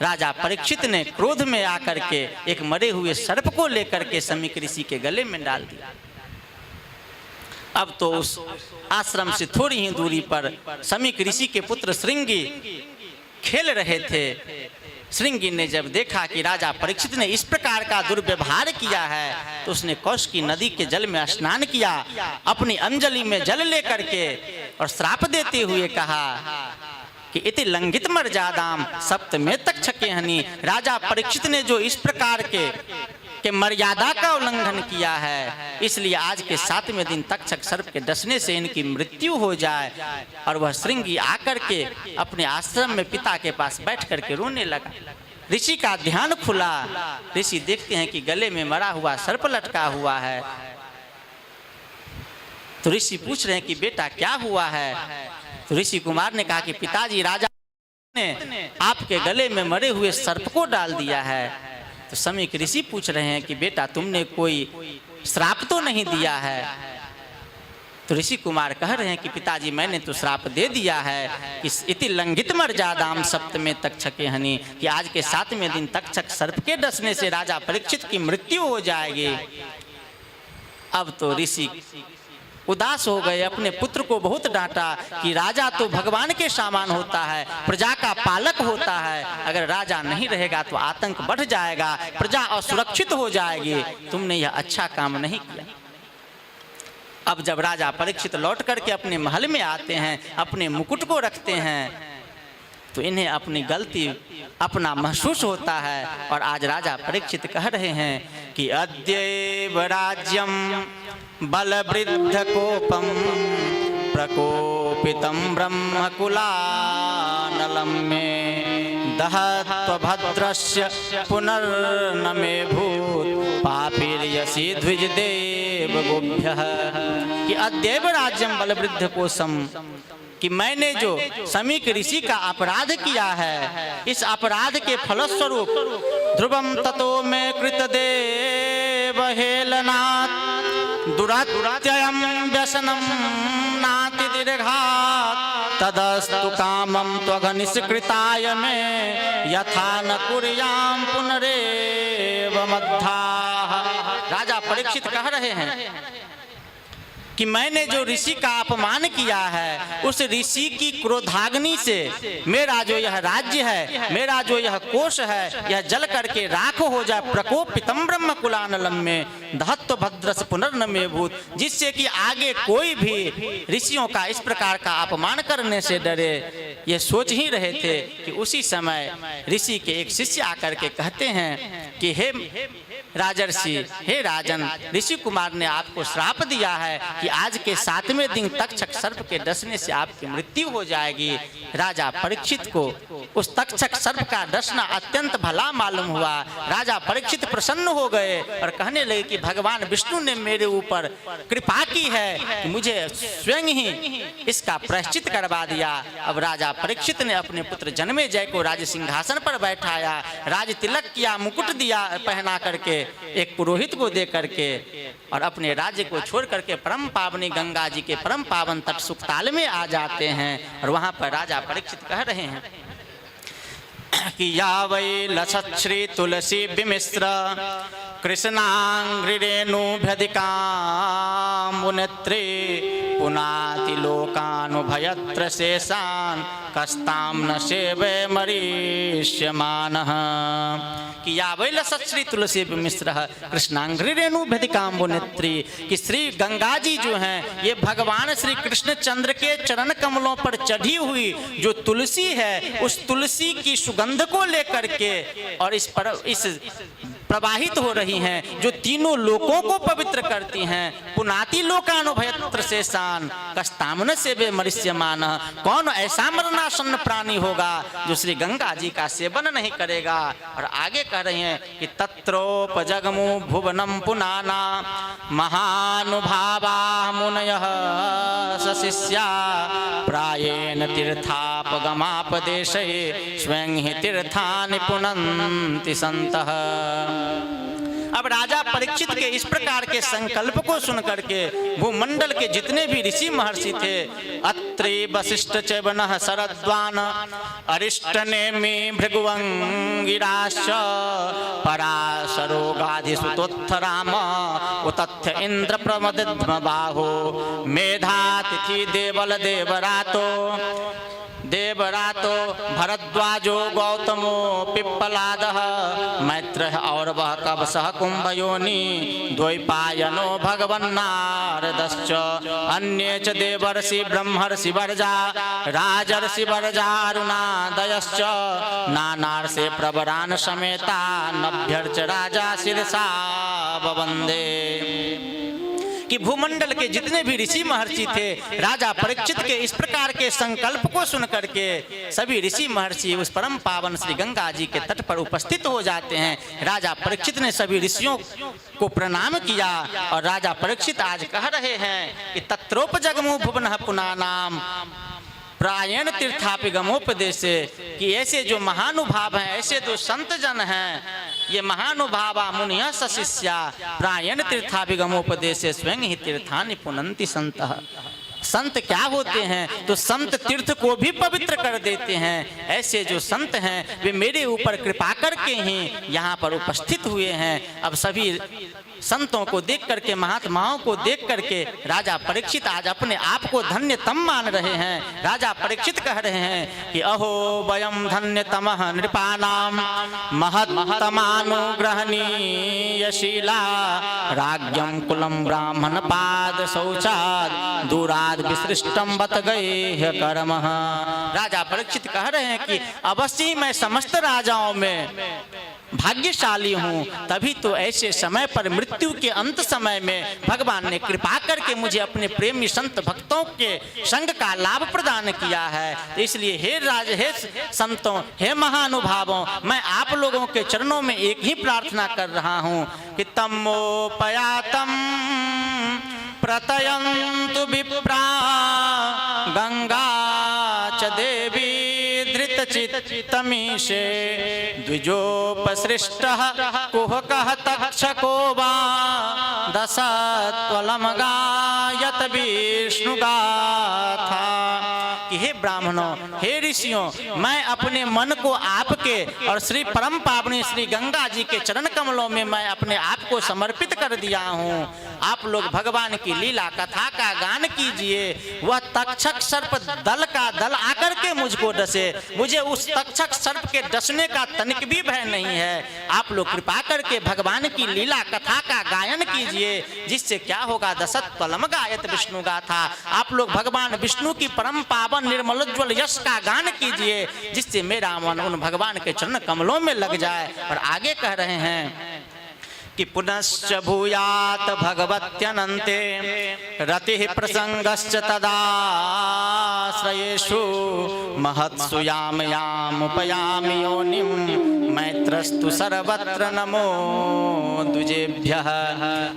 राजा परीक्षित ने क्रोध में आकर के एक मरे हुए सर्प को लेकर के शमीक ऋषि के गले में डाल दिया। अब तो उस आश्रम से थोड़ी ही दूरी पर शमीक ऋषि के पुत्र श्रृंगी खेल रहे थे। श्रृंगी ने जब देखा कि राजा परीक्षित ने इस प्रकार का दुर्व्यवहार किया है, तो उसने कौशिकी नदी के जल में स्नान किया, अपनी अंजलि में जल लेकर के और श्राप देते हुए कहा कि इति लंघित मर्यादाम सप्तमे तक्षके हनि। राजा परीक्षित ने जो इस प्रकार के मर्यादा का उल्लंघन किया है, इसलिए आज के 7वें दिन तक्षक सर्प के डसने से इनकी मृत्यु हो जाए। और वह श्रृंगी आकर के अपने आश्रम में पिता के पास बैठ करके रोने लगा। ऋषि का ध्यान खुला, ऋषि देखते हैं कि गले में मरा हुआ सर्प लटका हुआ है। तो ऋषि पूछ रहे हैं कि बेटा क्या हुआ है। तो ऋषि कुमार ने कहा कि पिताजी, राजा ने आपके गले में मरे हुए सर्प को डाल दिया है। तो शमीक ऋषि पूछ रहे हैं कि बेटा तुमने कोई श्राप तो नहीं दिया है। तो ऋषि कुमार कह रहे हैं कि पिताजी मैंने तो श्राप दे दिया है कि इति लंघित मर्यादाम सप्तमे तक्षके हनि, कि आज के 7वें दिन तक्षक सर्प के डसने से राजा परीक्षित की मृत्यु हो जाएगी। अब तो ऋषि उदास हो गए, अपने पुत्र को बहुत डांटा कि राजा तो भगवान के समान होता है, प्रजा का पालक होता है, अगर राजा नहीं रहेगा तो आतंक बढ़ जाएगा, प्रजा असुरक्षित हो जाएगी, तुमने यह अच्छा काम नहीं किया। अब जब राजा परीक्षित लौट करके अपने महल में आते हैं, अपने मुकुट को रखते हैं, तो इन्हें अपनी गलती अपना महसूस होता है। और आज राजा परीक्षित कह रहे हैं कि अद्यैव राज्यम बलवृद्ध कोपम प्रकोपितम ब्रह्मकुलानलम में दहत्वभद्रस्य पुनर्न मे भूत पापीर्यसि द्विजदेव गोभ्यः, कि अद्यैव राज्यम बलवृद्ध कोशम, कि मैंने जो शमीक ऋषि का अपराध किया है, इस अपराध के फलस्वरूप ध्रुवम ततो में कृतदेव हेलनात् दुरात्ययम व्यसनम नाति दीर्घात् तदस्तु कामम त्वघनिष्कृताय में यथा न कुर्याम पुनरेव मद्धाः। राजा परीक्षित कह रहे हैं कि मैंने जो ऋषि का अपमान किया है उस ऋषि की क्रोधाग्नि से मेरा जो यह राज्य है, मेरा जो यह कोष है, यह जल करके राख हो जाए। प्रकोपितम ब्रह्म कुलानलम में दहत्व भद्रस पुनर्नमे भूत, जिससे कि आगे कोई भी ऋषियों का इस प्रकार का अपमान करने से डरे। ये सोच ही रहे थे कि उसी समय ऋषि के एक शिष्य आकर के कहते हैं कि हे राजर्षि, हे राजन, ऋषि कुमार ने आपको श्राप दिया है कि आज के 7वें दिन तक्षक सर्प के डसने से आपकी मृत्यु हो जाएगी। राजा परीक्षित को उस तक्षक सर्प का डसना अत्यंत भला मालूम हुआ। राजा परीक्षित प्रसन्न हो गए और कहने लगे कि भगवान विष्णु ने मेरे ऊपर कृपा की है कि मुझे स्वयं ही इसका प्रायश्चित करवा दिया। अब राजा परीक्षित ने अपने पुत्र जन्मेजय को राज सिंहासन पर बैठाया, राज तिलक किया, मुकुट दिया पहना करके एक पुरोहित को दे करके, और अपने राज्य को छोड़ करके परम पावनी गंगा जी के परम पावन तट सुखताल में आ जाते हैं। और वहां पर राजा परीक्षित कह रहे हैं कि या वै लसत् श्री तुलसी विमिश्र कृष्णांग्रिरेणुभ्यधिकां मुनेत्रे पुनाति लोकानुभयत्र शेषान् कस्तां न सेवे मरीष्यमानः। कि या वै लसत् श्री तुलसी विमिश्र कृष्णांग्रिरेणुभ्यधिकां मुनेत्रे, कि श्री गंगा जी जो हैं ये भगवान श्री कृष्ण चंद्र के चरण कमलों पर चढ़ी हुई जो तुलसी है, उस तुलसी की सुगंध को लेकर के और इस प्रवाहित हो रही हैं, जो तीनों लोकों को पवित्र करती हैं। पुनाति लोकानुभयत्र शेषान् कस्तामन सेवे मरिष्यमान। कौन ऐसा मरणासन्न प्राणी होगा जो श्री गंगा जी का सेवन नहीं करेगा। और आगे कह रहे हैं कि तत्रोपजगमु भुवनम पुनाना महानुभावा मुनयः सशिष्या प्रायेण तीर्थापगमापदेशे स्वयं ही तीर्थानि पुनन्ति सन्तः। अब राजा परीक्षित के इस प्रकार के संकल्प को सुन करके भूमंडल के जितने भी ऋषि महर्षि थे, अत्रि वशिष्ठ च वनः शरद्वान अरिष्टनेमि भृगुवंगिराश्च पराशरो गाधिसुतोत्थराम उतथ्य इंद्र प्रमदिद्म बाहो मेधातिथि देवल देवरातो भरद्वाजो गौतमो पिप्पलादः मैत्रः और वह कवसः कुंभयोनि द्वैपायनो भगवन्नारदश्च अन्ये च देवर्षि ब्रह्मर्षि वर्जा राजर्षि वर्जारुणादयश्च नानार्षे प्रवरान् समेता नभ्यर्च राजा शिरसा ववन्दे। कि भूमंडल के जितने भी ऋषि महर्षि थे, राजा परीक्षित के इस प्रकार के संकल्प को सुन करके सभी ऋषि महर्षि उस परम पावन श्री गंगा जी के तट पर उपस्थित हो जाते हैं। राजा परीक्षित ने सभी ऋषियों को प्रणाम किया और राजा परीक्षित आज कह रहे हैं कि तत्रोपजगमु भुवनः पुनानाम प्रायण तीर्थापि गमोपदेशे, कि ऐसे जो महानुभाव हैं, ऐसे जो संत जन हैं, ये महानुभावा मुनिया सशिष्या प्रायण तीर्थापि गमोपदेशे स्वयं ही तीर्थानि पुनन्ति सन्तः। संत क्या होते हैं? तो संत तीर्थ को भी पवित्र कर देते हैं। ऐसे जो संत हैं वे मेरे ऊपर कृपा करके ही यहाँ पर उपस्थित हुए हैं। अब सभी संतों को देख करके, महात्माओं को देख करके राजा परीक्षित आज अपने आप को धन्यतम मान रहे हैं। राजा परीक्षित कह रहे हैं कि अहो वयम धन्यतमः नृपाणाम महत्तमानुग्रहणीयशीला राज्ञं कुलं ब्राह्मण पाद शौचाद दूराद विसृष्टम बत गए कर्मः। राजा परीक्षित कह रहे हैं कि अवश्य ही मैं समस्त राजाओं में भाग्यशाली हूँ, तभी तो ऐसे समय पर मृत्यु के अंत समय में भगवान ने कृपा करके मुझे अपने प्रेमी संत भक्तों के संग का लाभ प्रदान किया है। तो इसलिए हे राज, हे संतों, हे महानुभावों, मैं आप लोगों के चरणों में एक ही प्रार्थना कर रहा हूँ कि तमोपयातम प्रतयन्तु विप्रा गंगा च देवी धृतचित्तमीशे द्विजोपसृष्टः कुहकः तक्षको वा दशत्वलं गायत विष्णुगाथा। कि हे ब्राह्मणों, हे ऋषियों, मैं अपने मन को आपके और श्री परम पावनी श्री गंगा जी के चरण कमलों में मैं अपने आप को समर्पित कर दिया हूँ। आप लोग भगवान की लीला कथा का गान कीजिए। वह तक्षक सर्प दल का दल आकर के मुझको डसे, मुझे उस तक्षक सर्प के डसने का तनिक भी भय नहीं है। आप लोग कृपा करके भगवान की लीला कथा का गायन कीजिए, जिससे क्या होगा, दशत्वलम गायत विष्णु गाथा। आप लोग भगवान विष्णु की परम पावन निर्मलोज्वल यश का गान कीजिए, जिससे मेरा मन उन भगवान के चरण कमलों में लग जाए। और आगे कह रहे हैं कि पुनश्च भूयात भगवत्यनन्ते रतिः प्रसंगश्च तदाश्रयेषु महत्सु यामयामुपयामि योनिं मैत्रस्तु सर्वत्र नमो द्विजेभ्यः।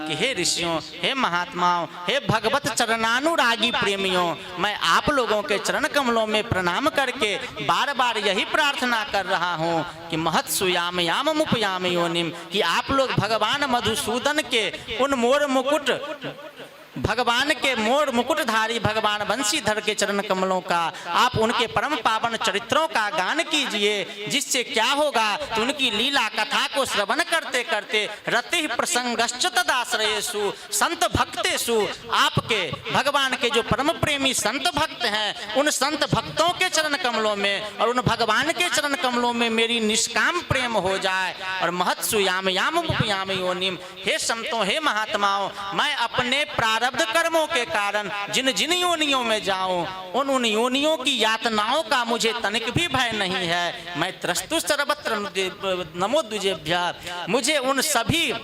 कि हे ऋषियों, हे महात्माओं, हे भगवत चरणानुरागी प्रेमियों, मैं आप लोगों के चरण कमलों में प्रणाम करके बार बार यही प्रार्थना कर रहा हूँ कि महत्सु यामयामुपयामि योनिं, कि आप लोग भगवान मधुसूदन के उन मोर मुकुट, भगवान के मोर मुकुटधारी भगवान बंशीधर के चरण कमलों का आप उनके परम पावन चरित्रों का गान कीजिए, जिससे क्या होगा, तो उनकी लीला कथा को श्रवण करते करते रति प्रसंगश्च तदाश्रयेषु संत भक्तेषु, आपके भगवान के जो परम प्रेमी संत भक्त हैं, उन संत भक्तों के चरण कमलों में और उन भगवान के चरण कमलों में मेरी निष्काम प्रेम हो जाए। और महत्सु यामयामुपयामि योनिम, हे संतों, हे महात्माओं, मैं अपने प्रारब्ध कर्मों के कारण जिन जिन योनियों में जाऊं, उन योनियों की यातनाओं का मुझे तनिक भी भय नहीं है। मैं त्रस्तु सर्वत्र नमो द्विजेभ्यः, मुझे उन सभी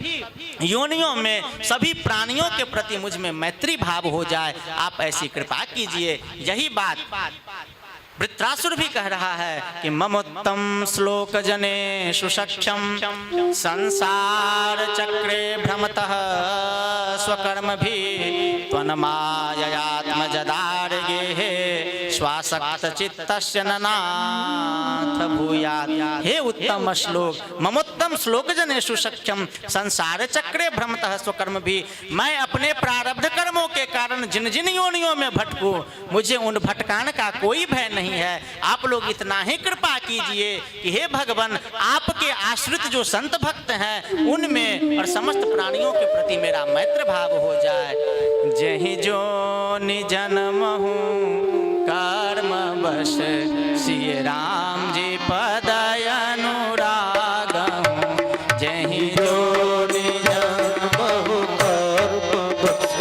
योनियों में सभी प्राणियों के प्रति मुझ में मैत्री भाव हो जाए, आप ऐसी कृपा कीजिए। यही बात वृत्रासुर भी कह रहा है कि ममोत्तम श्लोक जने सुसख्यम संसार चक्रे भ्रमतः स्वकर्म भी त्वन्माययात्मजदार्गे श्वासक्त चित्तस्य ननाथ भूयात्। हे उत्तम श्लोक, ममोत्तम श्लोक जने सुसख्यम संसार चक्रे भ्रमतः स्वकर्म भी, मैं अपने प्रारब्ध कर्मों के कारण जिन जिन योनियों में भटकूं, मुझे उन भटकान का कोई भय नहीं है। आप लोग इतना ही कृपा कीजिए कि हे भगवान, आपके आश्रित जो संत भक्त हैं उनमें और समस्त प्राणियों के प्रति मेरा मैत्र भाव हो जाए। जहि जो निजन्महु कर्म बस सिय राम जी पद अनुराग हूँ। जहि जो निजन्महु कर्म बस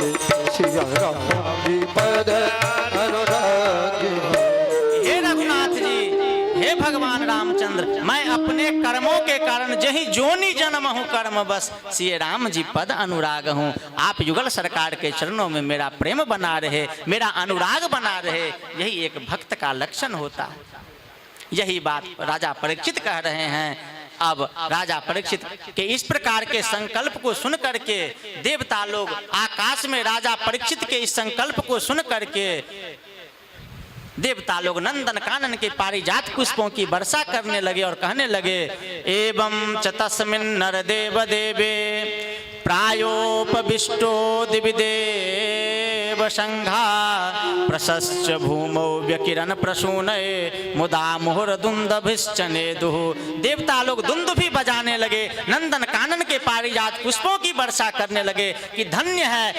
सिय राम जी पद अनुराग। भगवान रामचंद्र, मैं अपने कर्मों के कारण जही जोनी जन्म हूँ कर्म बस सिए राम जी पद अनुराग हूँ। आप युगल सरकार के चरणों में मेरा प्रेम बना रहे, मेरा अनुराग बना रहे, यही एक भक्त का लक्षण होता है। यही बात राजा परीक्षित कह रहे हैं। अब राजा परीक्षित के इस प्रकार के संकल्प को सुन करके देवता लोग आकाश में राजा परीक्षित के इस संकल्प को सुन करके देवता लोग नंदन कानन के पारिजात पुष्पों की वर्षा करने लगे और कहने लगे, एवं च तस्मिन् नरदेव देवे प्रायोपविष्टो दिविदेव संघा प्रशश्च भूमौ व्यकिरण प्रसूनये मुदा मुहुर्दुन्दभिश्चने दुः। देवता लोग दुंदुभि बजाने लगे, नंदन कानन के पारिजात पुष्पों की वर्षा करने लगे कि धन्य है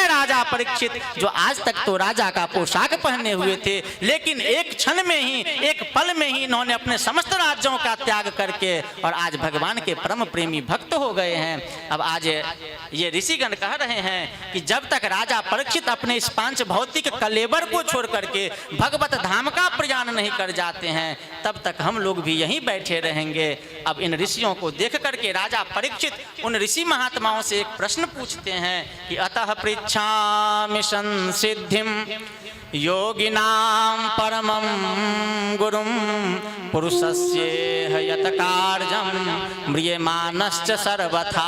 राजा परीक्षित, जो आज तक तो राजा का पोशाक पहने हुए थे, लेकिन एक क्षण में ही, एक पल में ही इन्होंने अपने समस्त राज्यों का त्याग करके और आज भगवान के परम प्रेमी भक्त हो गए हैं। अब आज ये ऋषिगण कह रहे हैं कि जब तक राजा परीक्षित अपने इस पांच भौतिक कलेवर को छोड़ करके भगवत धाम का प्रयाण नहीं कर जाते हैं, तब तक हम लोग भी यहीं बैठे रहेंगे। अब इन ऋषियों को देख करके राजा परीक्षित उन ऋषि महात्माओं से एक प्रश्न पूछते हैं कि अतः पृच्छामि संसिद्धिम योगिनां परमं गुरुं पुरुषस्य यत कार्यं म्रियमाणश्च सर्वथा।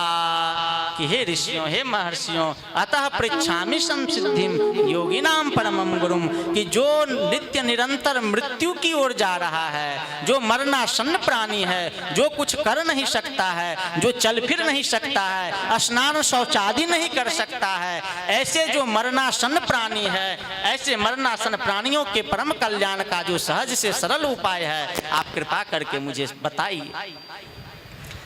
कि हे ऋषियों, हे महर्षियों, अतः पृच्छामि संसिद्धिम योगिनाम परमम गुरुम, कि जो नित्य निरंतर मृत्यु की ओर जा रहा है, जो मरणासन्न प्राणी है, जो कुछ कर नहीं सकता है, जो चल फिर नहीं सकता है, स्नान शौचादि नहीं कर सकता है, ऐसे जो मरणासन्न प्राणी है, ऐसे मरणासन्न प्राणियों के परम कल्याण का जो सहज से सरल उपाय है, आप कृपा करके मुझे बताइए।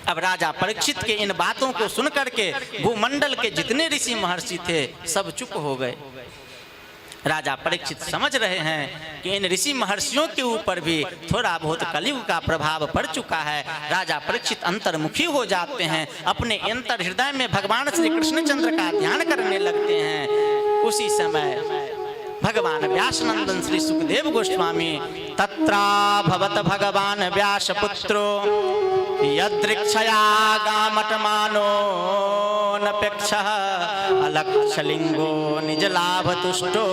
अब राजा परीक्षित के इन बातों को सुन करके भूमंडल के जितने ऋषि महर्षि थे सब चुप हो गए। राजा परीक्षित समझ रहे हैं कि इन ऋषि महर्षियों के ऊपर भी थोड़ा बहुत कलयुग का प्रभाव पड़ चुका है। राजा परीक्षित अंतर्मुखी हो जाते हैं, अपने अंतर हृदय में भगवान श्री कृष्णचंद्र का ध्यान करने लगते हैं। उसी समय भगवान व्यासनंदन श्री सुखदेव गोस्वामी तत्रा भवत भगवान व्यासपुत्रो यदृक्षया गामटमानो नपेक्षः अलक्षलिंगो निजलाभ तुष्टो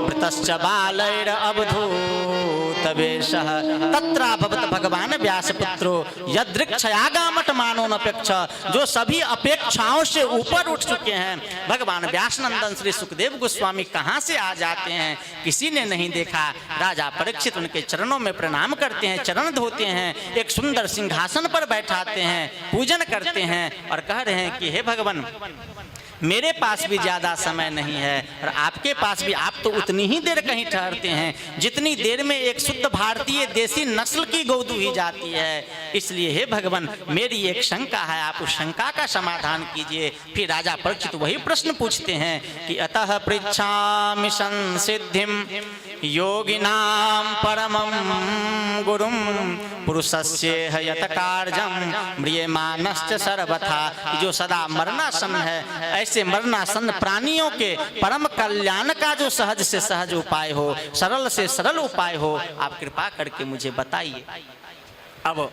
मृतश्च बालैर अवधूत वेशः। तत्रा भवत भगवान व्यासपुत्रो यदृक्षया गामटमानो नपेक्षः, जो सभी अपेक्षाओं से ऊपर उठ चुके हैं। भगवान व्यासनंदन श्री सुखदेव गोस्वामी कहाँ से आ जाते हैं, किसी ने नहीं देखा। राजा परीक्षित उनके चरणों में प्रणाम करते हैं, चरण धोते हैं, एक सुंदर सिंहासन पर बैठाते हैं, पूजन करते हैं और कह रहे हैं कि हे भगवान, मेरे पास भी ज्यादा समय नहीं है और आपके पास भी, आप तो उतनी ही देर कहीं ठहरते हैं जितनी देर में एक शुद्ध भारतीय देसी नस्ल की गौ दूही जाती है। इसलिए हे भगवान, मेरी एक शंका है, आप उस शंका का समाधान कीजिए। फिर राजा परीक्षित वही प्रश्न पूछते हैं कि अतः पृच्छामि संसिद्धिम योगिनाम परमं गुरुम पुरुषस्य यत कार्यम म्रियमाणश्च सर्वथा। जो सदा मरणासन्न है, ऐसे मरणासन्न प्राणियों के परम कल्याण का जो सहज से सहज उपाय हो, सरल से सरल उपाय हो, आप कृपा करके मुझे बताइए। अब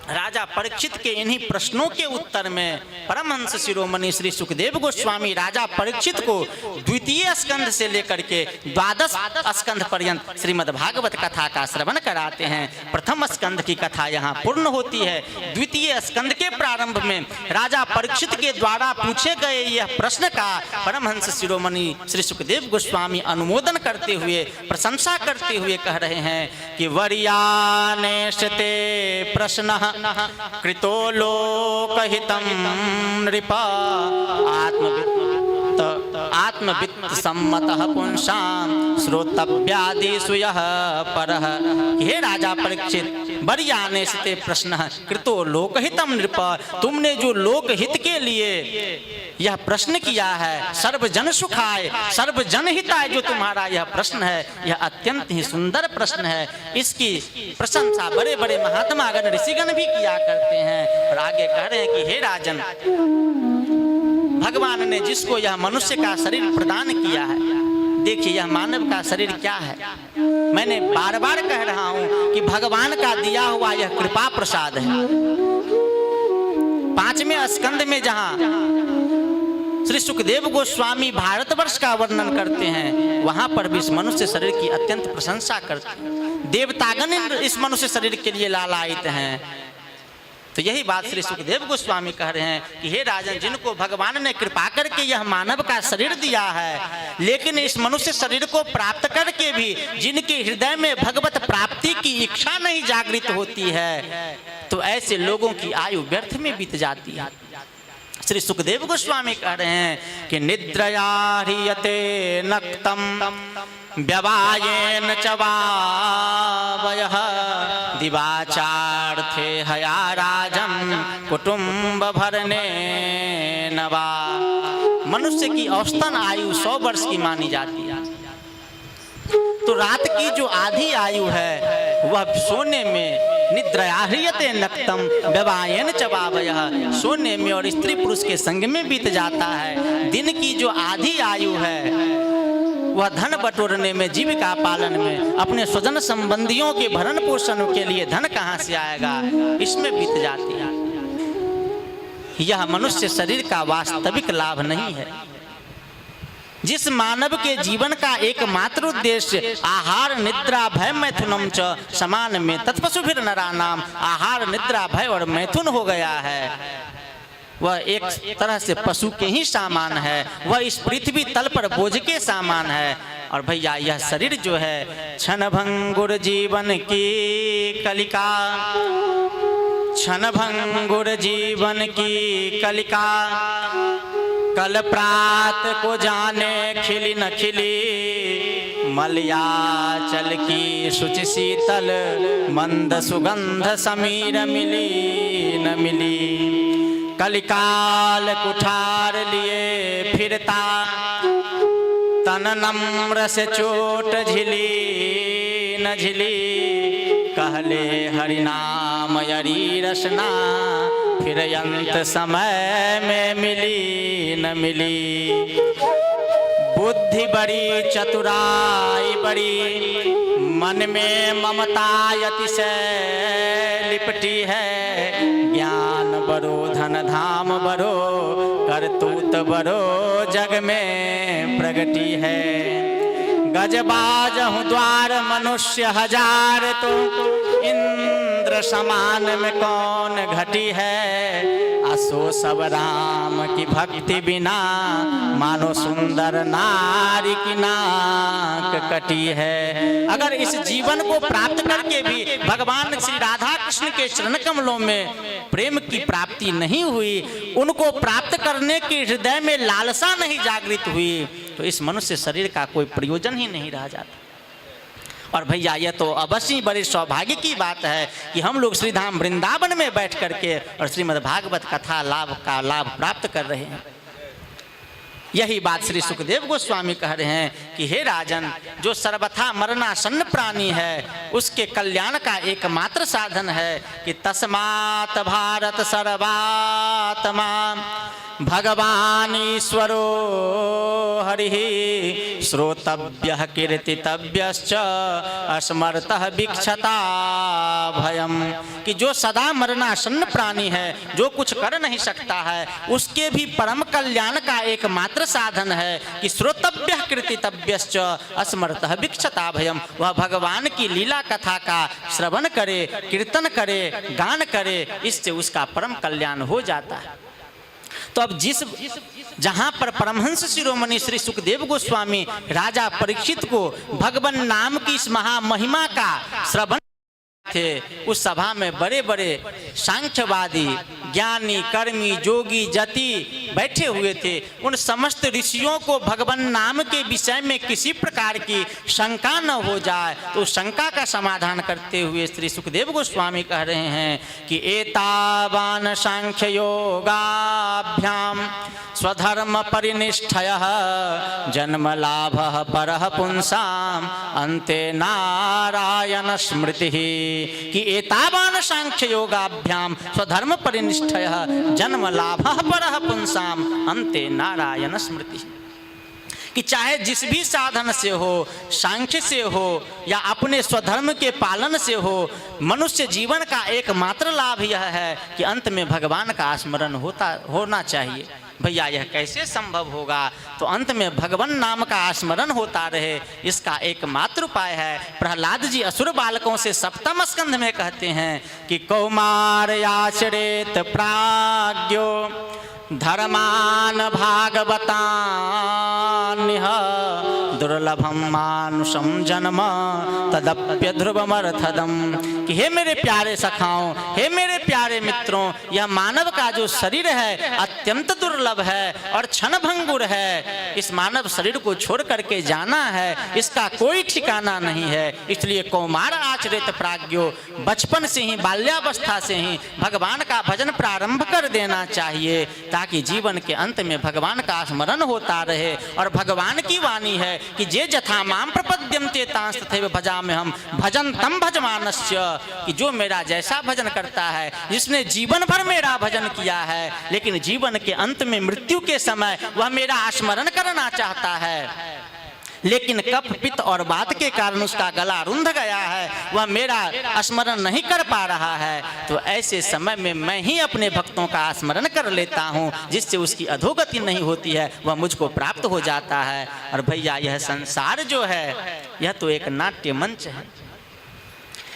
राजा परीक्षित के इन्हीं प्रश्नों के उत्तर में परमहंस शिरोमणि श्री सुखदेव गोस्वामी राजा परीक्षित को द्वितीय स्कंध से लेकर के द्वादश स्कंध पर्यंत श्रीमद् भागवत कथा का श्रवण कराते हैं। प्रथम स्कंध की कथा यहाँ पूर्ण होती है। द्वितीय स्कंध के प्रारंभ में राजा परीक्षित के द्वारा पूछे गए यह प्रश्न का परमहंस शिरोमणि श्री सुखदेव गोस्वामी अनुमोदन करते हुए, प्रशंसा करते हुए कह रहे हैं कि वर्यानेशते प्रश्न कृतो लोकहितं नृप आत्मवित्त सम्मतः पुंसां श्रोतव्यादिषु यः परः। हे राजा परीक्षित, वर्याने से प्रश्न कृतो लोकहितं नृप, तुमने जो लोकहित के लिए यह प्रश्न किया है, सर्वजन सुखाय सर्वजन हिताय, जो तुम्हारा यह प्रश्न है, यह अत्यंत ही सुंदर प्रश्न है। इसकी प्रशंसा बड़े बड़े महात्मागण ऋषिगण भी किया करते हैं। और आगे कह रहे हैं कि हे राजन, भगवान ने जिसको यह मनुष्य का शरीर प्रदान किया है, देखिए यह मानव का शरीर क्या है। मैंने बार बार कह रहा हूं कि भगवान का दिया हुआ यह कृपा प्रसाद है। 5वें स्कंद में जहां श्री सुखदेव गोस्वामी भारतवर्ष का वर्णन करते हैं, वहां पर भी इस मनुष्य शरीर की अत्यंत प्रशंसा करते हैं। देवतागण इस मनुष्य शरीर के लिए लालायित हैं। तो यही बात श्री सुखदेव गोस्वामी कह रहे हैं कि हे राजन, जिनको भगवान ने कृपा करके यह मानव का शरीर दिया है, लेकिन इस मनुष्य शरीर को प्राप्त करके भी जिनके हृदय में भगवत प्राप्ति की इच्छा नहीं जागृत होती है, तो ऐसे लोगों की आयु व्यर्थ में बीत जाती है। श्री सुखदेव गोस्वामी कह रहे हैं कि निद्रया ह्रियते नक्तम व्यवायेन च वावयः दिवाचार्थे हया राजं कुटुंब भरने नवा। मनुष्य की औसतन आयु 100 वर्ष की मानी जाती है। तो रात की जो आधी आयु है वह सोने में, निद्रया ह्रियते नक्तम व्यवायेन च वावयः, सोने में और स्त्री पुरुष के संग में बीत जाता है। दिन की जो आधी आयु है वह धन बटोरने में, जीविका पालन में, अपने स्वजन संबंधियों के भरण पोषण के लिए धन कहाँ से आएगा, इसमें बीत जाती है। यह मनुष्य शरीर का वास्तविक लाभ नहीं है। जिस मानव के जीवन का एकमात्र उद्देश्य आहार निद्रा भय मैथुनम च समान में तत्पशुभिर नरानाम, आहार निद्रा भय और मैथुन हो गया है, वह एक तरह से पशु के ही सामान है, वह इस पृथ्वी तल पर बोझ के सामान है। और भैया यह शरीर जो है क्षण भंगुर जीवन की कलिका, क्षण भंगुर जीवन की कलिका, कल प्रात को जाने खिली न खिली, मलयाचल की शुचि शीतल मंद सुगंध समीर मिली न मिली। कलिकाल कुठार लिए फिरता, तन नम्र से चोट झिली न झिली, कहले हरिनाम यरी रसना, फिर अंत समय में मिली न मिली। बुद्धि बड़ी चतुराई बड़ी, मन में ममता अतिशय लिपटी है, ज्ञान बरो धन धाम बरो, करतूत बरो जग में प्रगति है। गजबाज हूँ द्वार मनुष्य हजार, तो इंद्र समान में कौन घटी है, असो सब राम की भक्ति बिना, मानो सुंदर नारी की नाक कटी है। अगर इस जीवन को प्राप्त करके भी भगवान श्री राधा कृष्ण के चरण कमलों में प्रेम की प्राप्ति नहीं हुई, उनको प्राप्त करने की हृदय में लालसा नहीं जागृत हुई, तो इस मनुष्य शरीर का कोई प्रयोजन ही नहीं रह जाता। और भैया यह तो अवश्य बड़े सौभाग्य की बात है कि हम लोग श्रीधाम वृंदावन में बैठ करके और श्रीमद् भागवत कथा का लाभ प्राप्त कर रहे हैं। यही बात श्री सुखदेव गोस्वामी कह रहे हैं कि हे राजन, जो सर्वथा मरणासन्न प्राणी है उसके कल्याण का एकमात्र साधन है कि तस्मात् भारत सर्वात्मा भगवान ईश्वरो हरि, श्रोतव्यः कीर्तितव्यश्च अस्मर्तः वीक्षता भयम। कि जो सदा मरणासन्न प्राणी है, जो कुछ कर नहीं सकता है, उसके भी परम कल्याण का एकमात्र साधन है कि श्रोतव्यः कीर्तितव्यश्च अस्मर्तः वीक्षता भयम। वह भगवान की लीला कथा का श्रवण करे, कीर्तन करे, गान करे, इससे उसका परम कल्याण हो जाता है। तो अब जहां पर परमहंस शिरोमणि श्री सुखदेव गोस्वामी राजा परीक्षित को भगवान नाम की इस महामहिमा का श्रवण थे, उस सभा में बड़े बड़े सांख्यवादी, ज्ञानी, कर्मी, जोगी, जति बैठे हुए थे। उन समस्त ऋषियों को भगवान नाम के विषय में किसी प्रकार की शंका न हो जाए, तो शंका का समाधान करते हुए श्री सुखदेव गोस्वामी कह रहे हैं कि एतावान सांख्य योगाभ्याम स्वधर्म परिनिष्ठयः जन्म लाभः परः पुंसाम अन्ते नारायण स्मृति। कि एतावान सांख्य योगाभ्याम स्वधर्म परिनिष्ठयः जन्म लाभः परः पुंसाम अन्ते नारायण स्मृति। कि चाहे जिस भी साधन से हो, सांख्य से हो या अपने स्वधर्म के पालन से हो, मनुष्य जीवन का एकमात्र लाभ यह है कि अंत में भगवान का स्मरण होना चाहिए। भैया यह कैसे संभव होगा? तो अंत में भगवान नाम का स्मरण होता रहे, इसका एकमात्र उपाय है। प्रहलाद जी असुर बालकों से सप्तम स्कंध में कहते हैं कि कौमार आचरेत प्राज्ञो धर्मान भागवतान्यः दुर्लभम मानुषम जन्म तदप्य ध्रुवमर्थदम। कि हे मेरे प्यारे सखाओं, हे मेरे प्यारे मित्रों, यह मानव का जो शरीर है अत्यंत दुर्लभ है और क्षणभंगुर है। इस मानव शरीर को छोड़ करके जाना है, इसका कोई ठिकाना नहीं है। इसलिए कौमार आचरित प्राज्ञो, बचपन से ही, बाल्यावस्था से ही भगवान का भजन प्रारंभ कर देना चाहिए, ताकि जीवन के अंत में भगवान का स्मरण होता रहे। और भगवान की वाणी है कि जे जथा माम प्रपद्यन्ते तांस तथैव भजाम्यहम् भजन तम भजमानस्य। कि जो मेरा जैसा भजन करता है, जिसने जीवन भर मेरा भजन किया है, लेकिन जीवन के अंत में मृत्यु के समय वह मेरा स्मरण करना चाहता है, लेकिन कफ पित्त और बात के कारण उसका गला रुंध गया है, वह मेरा स्मरण नहीं कर पा रहा है, तो ऐसे समय में मैं ही अपने भक्तों का स्मरण कर लेता हूँ, जिससे उसकी अधोगति नहीं होती है, वह मुझको प्राप्त हो जाता है। और भैया यह संसार जो है, यह तो एक नाट्य मंच है।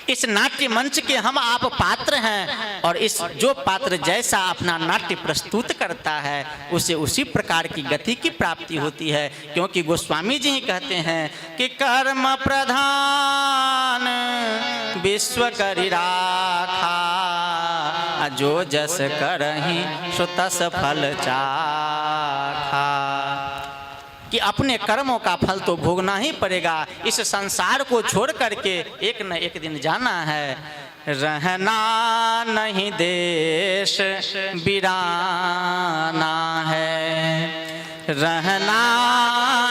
इस नाट्य मंच के हम आप पात्र हैं और इस जो पात्र जैसा अपना नाट्य प्रस्तुत करता है उसे उसी प्रकार की गति की प्राप्ति होती है। क्योंकि गोस्वामी जी ही कहते हैं कि कर्म प्रधान विश्व करि राखा, जो जस करहि सो तस फल चाखा। कि अपने कर्मों का फल तो भोगना ही पड़ेगा। इस संसार को छोड़ करके एक न एक दिन जाना है। रहना नहीं देश बिराना है, रहना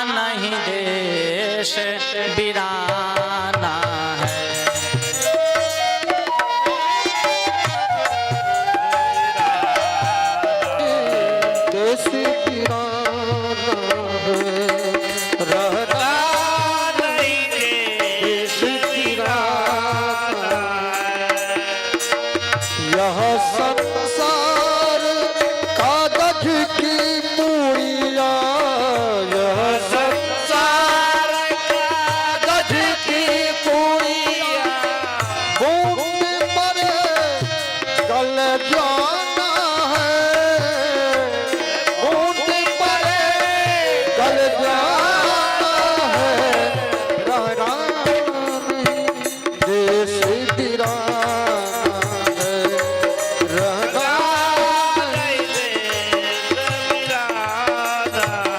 नहीं देश बिराना है। देश बिराना रहना नहीं देश बिराना, यह संसार कागज की पूरिया, यह संसार कागज की पूरिया, बूंद पर गल जाना है, बूंद पर गल जाना है। रहना नहीं देश बिराना है, रहना नहीं देश बिराना है।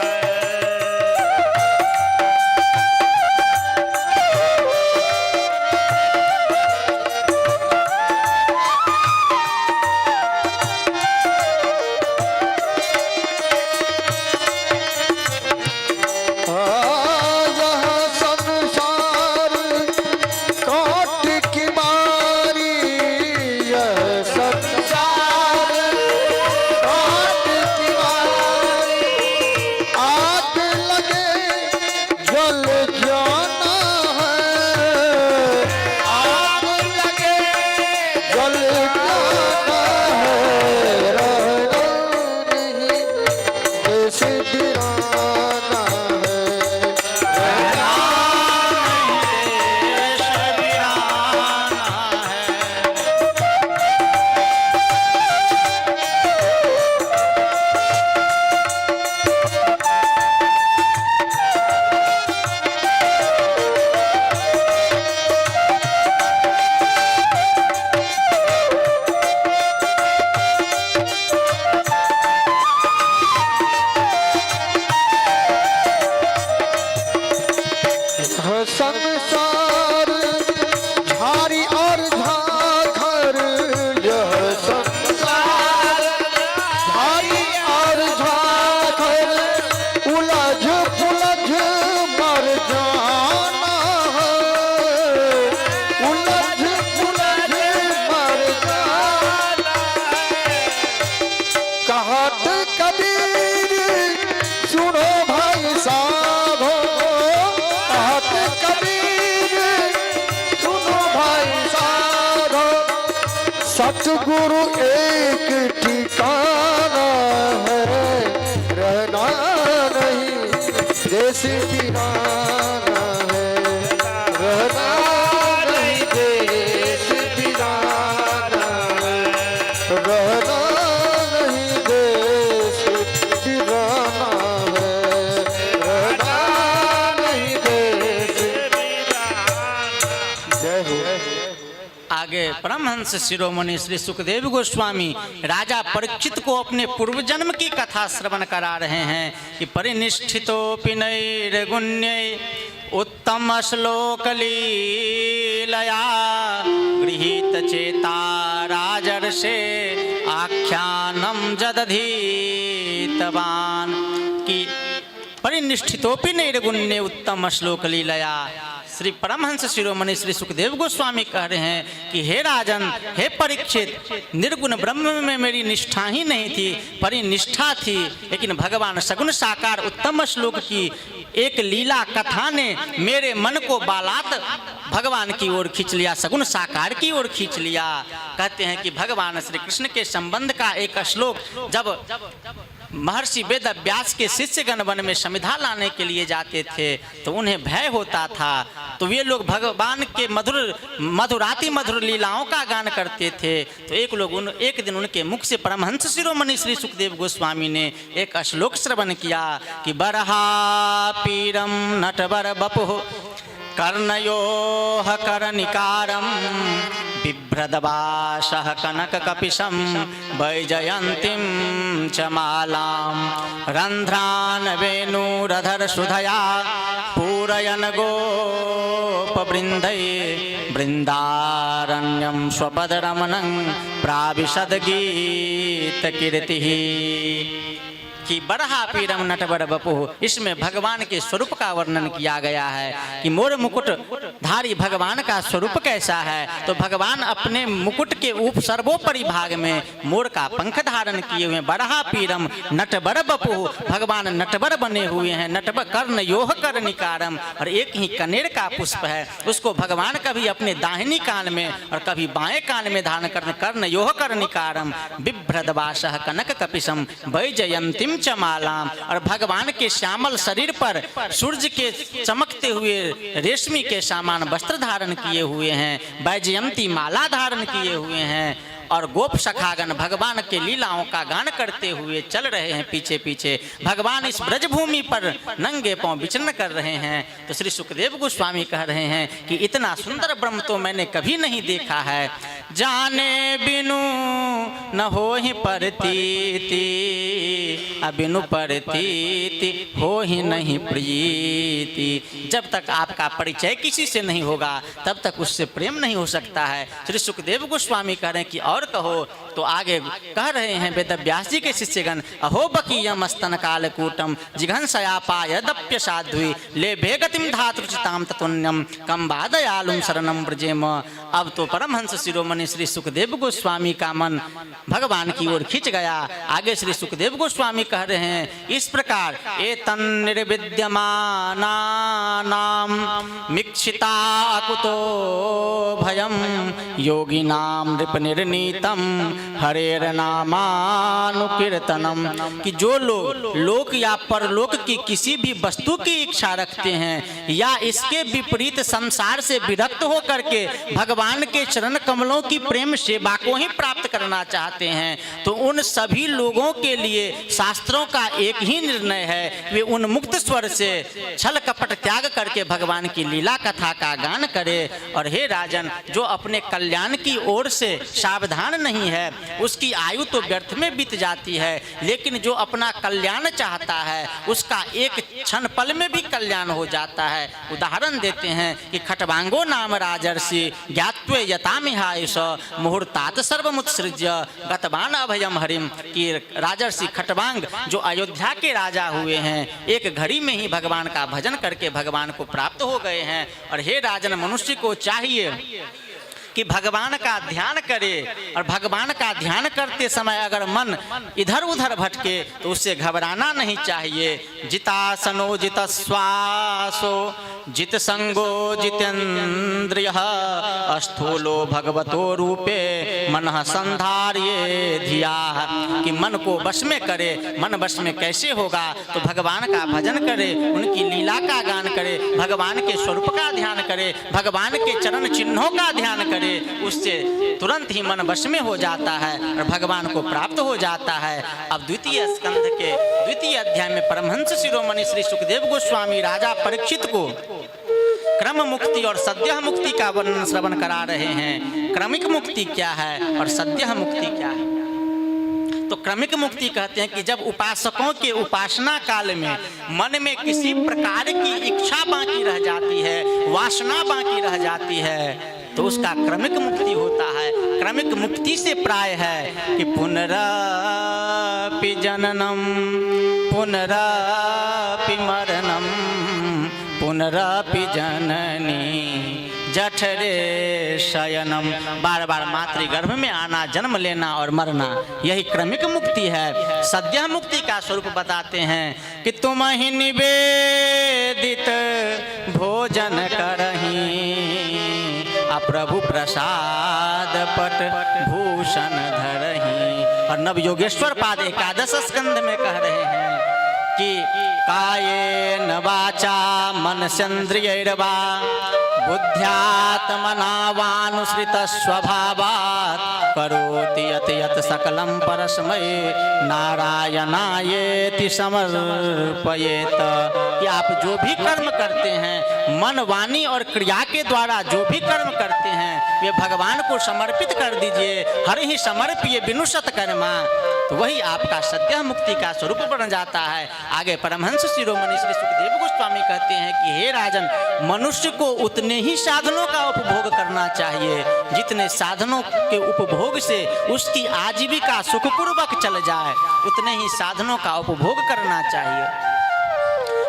यह संसार काट की मारी, यह संसार काट की मारी, आग लगे जल जाना है, आग लगे जल जाना है। रहना नहीं देश बिराना है, रहना देश बिराना है। यह संसार झारी और झाखर, यह संसार झारी और झाखर, उलझ पुलझ मर जाना है, उलझ पुलझ मर जाना है। कहत कबीर सुनो भाई साहब, कहत कबीर सुनो भाई साहब, सतगुरु एक ठिकाना है। रहना नहीं देश बिराना है, रहना नहीं देश बिराना है, रहना नहीं देश बिराना है, रहना नहीं देश। जय हो। आगे परमहंस शिरोमणि श्री सुखदेव गोस्वामी राजा परीक्षित को अपने पूर्व जन्म की कथा श्रवण करा रहे हैं कि परिनिष्ठितोऽपि नैर्गुण्यै उत्तम श्लोक लीलया गृहीत चेता राजर्षे आख्यानम जदधीतवान। कि परिनिष्ठितोऽपि नैर्गुण्ये उत्तम श्लोक लीलया। श्री परमहंस शिरोमणि श्री सुखदेव गोस्वामी कह रहे हैं कि हे राजन, हे परीक्षित, निर्गुण ब्रह्म में मेरी निष्ठा ही नहीं थी, परिनिष्ठा थी, लेकिन भगवान सगुण साकार उत्तम श्लोक की एक लीला कथा ने मेरे मन को बालात भगवान की ओर खींच लिया, सगुण साकार की ओर खींच लिया। कहते हैं कि भगवान श्री कृष्ण के संबंध का एक श्लोक जब महर्षि वेद व्यास के शिष्यगण वन में समिधा लाने के लिए जाते थे तो उन्हें भय होता था, तो वे लोग भगवान के मधुराति मधुर लीलाओं का गान करते थे। तो एक दिन उनके मुख से परमहंस शिरोमणि श्री सुखदेव गोस्वामी ने एक श्लोक श्रवण किया कि बरहा पीरम नटवर बपुः कर्णयोः करनिकारं बिभ्रदवासः कनककपिशं वैजयन्तीं च मालां रन्ध्रान् वेणुरधर सुधया पूरयन् गोपवृन्दै वृन्दारण्यं स्वपदरमणं प्राविशद्गीतकीर्तिः। कि बरहा पीरम नटवर बपुः, इसमें भगवान के स्वरूप का वर्णन किया गया है कि मोर मुकुट धारी भगवान का स्वरूप कैसा है। तो भगवान अपने मुकुट के सर्वोपरि भाग में मोर का पंख धारण किए हुए हैं। बरहा पीरम नटवर बपुः, भगवान नटवर बने हुए हैं। नटवर कर्ण योह कर्णिकारम, और एक ही कनेर का पुष्प है, उसको भगवान कभी अपने दाहिनी कान में और कभी बाएं कान में धारण करते। कर्ण योह कर्णिकारम बिभ्रदवासः कनक कपिशम वैजयंतीम च मालाम, और भगवान के श्यामल शरीर पर सूर्य के चमकते हुए रेशमी के समान वस्त्र धारण किए हुए हैं, वैजयंती माला धारण किए हुए हैं, और गोप सखागण भगवान के लीलाओं का गान करते हुए चल रहे हैं पीछे पीछे। भगवान इस ब्रजभूमि पर नंगे पांव विचरण कर रहे हैं। तो श्री सुखदेव गोस्वामी कह रहे हैं कि इतना सुंदर ब्रह्म तो मैंने कभी नहीं देखा है। जाने बिनु न हो ही परतीति, अबिनु परतीति हो ही नहीं प्रीति। जब तक आपका परिचय किसी से नहीं होगा तब तक उससे प्रेम नहीं हो सकता है। श्री सुखदेव गोस्वामी कह रहे हैं कि और कहो। तो आगे कह रहे हैं वेद व्यास जी के शिष्यगण, अहो बकीयम स्तन कालकूटम जिघंसयापाय दप्य साध्वी ले भेगतिम धातृचिताम ततुन्यम कम बादयालुम शरणम ब्रजेम। अब तो परमहंस शिरोमणि श्री सुखदेव गोस्वामी का मन भगवान की ओर खिंच गया। आगे श्री सुखदेव गोस्वामी कह रहे हैं इस प्रकार, एतन् निर्विद्यमानानां मिक्षिता कुतो भयं योगिनां नृपनिर्नीतं हरेर नामानुकीर्तनम। कि जो लोग लोक या परलोक की किसी भी वस्तु की इच्छा रखते हैं या इसके विपरीत संसार से विरक्त होकर के भगवान के चरण कमलों की प्रेम सेवा को ही प्राप्त करना चाहते हैं, तो उन सभी लोगों के लिए शास्त्रों का एक ही निर्णय है, वे उन्मुक्त स्वर से छल कपट त्याग करके भगवान की लीला कथा का गान करे। और हे राजन, जो अपने कल्याण की ओर से सावधान नहीं है उसकी आयु तो व्यर्थ में बीत जाती है, लेकिन जो अपना कल्याण चाहता है उसका एक क्षण पल में भी कल्याण हो जाता है। उदाहरण देते हैं कि खटवांगो नाम राजर्षि ज्ञात्वे यतामिहायुष मुहूर्तात सर्वमुत्सृज्य गतवान अभयम हरिम। कि राजर्षि खटवांग जो अयोध्या के राजा हुए हैं, एक घड़ी में ही भगवान का भजन करके भगवान को प्राप्त हो गए हैं। और हे राजन, मनुष्य को चाहिए कि भगवान का ध्यान करे, और भगवान का ध्यान करते समय अगर मन इधर उधर भटके तो उससे घबराना नहीं चाहिए। जितासनो जित श्वासो जित संगो जितेन्द्रियः स्थूलो भगवतो रूपे मनः संधार्ये धिया। कि मन को वश में करे। मन वश में कैसे होगा? तो भगवान का भजन करे, उनकी लीला का गान करे, भगवान के स्वरूप का ध्यान करे, भगवान के चरण चिन्हों का ध्यान करे, उससे तुरंत ही मन वश में हो जाता है और भगवान को प्राप्त हो जाता है। अब द्वितीय स्कंध के द्वितीय अध्याय में परमहंस शिरोमणि श्री सुखदेव गोस्वामी राजा परीक्षित को क्रम मुक्ति और सद्यः मुक्ति का वर्णन श्रवण करा रहे हैं। क्रमिक मुक्ति क्या है और सद्यः मुक्ति क्या है? तो क्रमिक मुक्ति कहते हैं कि जब उपासकों के उपासना काल में मन में किसी प्रकार की इच्छा बाकी रह जाती है, वासना बाकी रह जाती है, तो उसका क्रमिक मुक्ति होता है। क्रमिक मुक्ति से प्राय है कि पुनरपि जननम पुनरपि मरणम पुनरपि जननी जठरे शयनम। बार बार मातृगर्भ में आना, जन्म लेना और मरना, यही क्रमिक मुक्ति है। सद्यः मुक्ति का स्वरूप बताते हैं कि तुम ही निवेदित भोजन करही प्रभु प्रसाद पट भूषण धरही और नव योगेश्वर पाद एकादश स्कंध में कह रहे हैं कि कायेन वाचा मनसेन्द्रियैर्वा बुद्ध्यात्मना वानुसृत स्वभावात् करोति यत् यत् सकलं परस्मै नारायणायेति समर्पयेत। कि आप जो भी कर्म करते हैं, मन वाणी और क्रिया के द्वारा जो भी कर्म करते हैं, वे भगवान को समर्पित कर दीजिए। हर ही समर्पिए विनुशत कर्मा, तो वही आपका सद्य मुक्ति का स्वरूप बन जाता है। आगे परमहंस शिरोमणि श्री सुखदेव गोस्वामी कहते हैं कि हे राजन, मनुष्य को उतने ही साधनों का उपभोग करना चाहिए जितने साधनों के उपभोग से उसकी आजीविका सुखपूर्वक चल जाए, उतने ही साधनों का उपभोग करना चाहिए।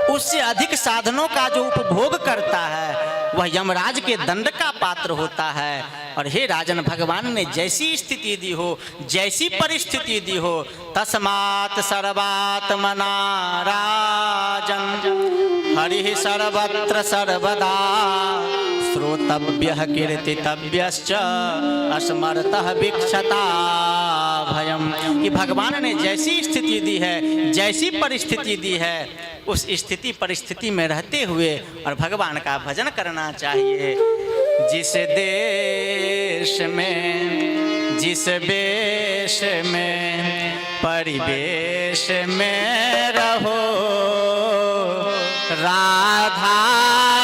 उससे अधिक साधनों का जो उपभोग करता है वह यमराज के दंड का पात्र होता है। और हे राजन, भगवान ने जैसी स्थिति दी हो, जैसी परिस्थिति दी हो, तस्मात् सर्वात्मना राजन हरिः सर्वत्र सर्वदा श्रोतव्यः कीर्तितव्यश्च अस्मरतः वीक्षता भयम। कि भगवान ने जैसी स्थिति दी है, जैसी परिस्थिति दी है, उस स्थिति परिस्थिति में रहते हुए और भगवान का भजन करना चाहिए। जिस देश में, जिस वेश में, परिवेश में रहो, राधा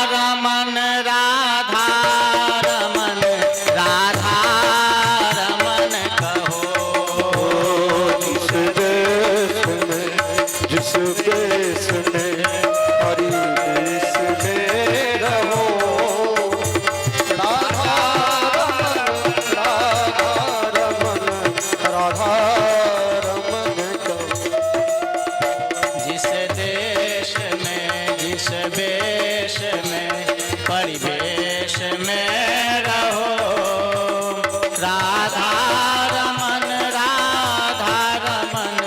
रमन राधा रमन राधा रमन कहो। जिस देश में, जिस देश में, परिवेश में रहो, राधा रमन राधा रमन कहो। जिस देश में, जिस वेश में, परिवेश में रहो, राधा रमन राधा रमन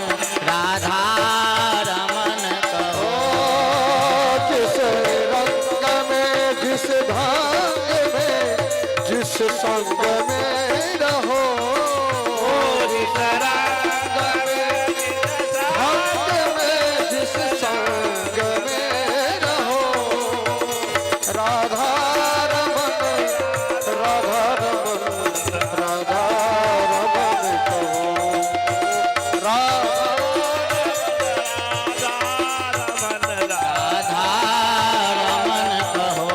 राधा रमन कहो। जिस रंग में, जिस ढंग में, जिस संग में रहो, ढंग में, जिस संग में रहो, राधा रमन राधा रमन राधा रमन कहो। राधा रमन कहो।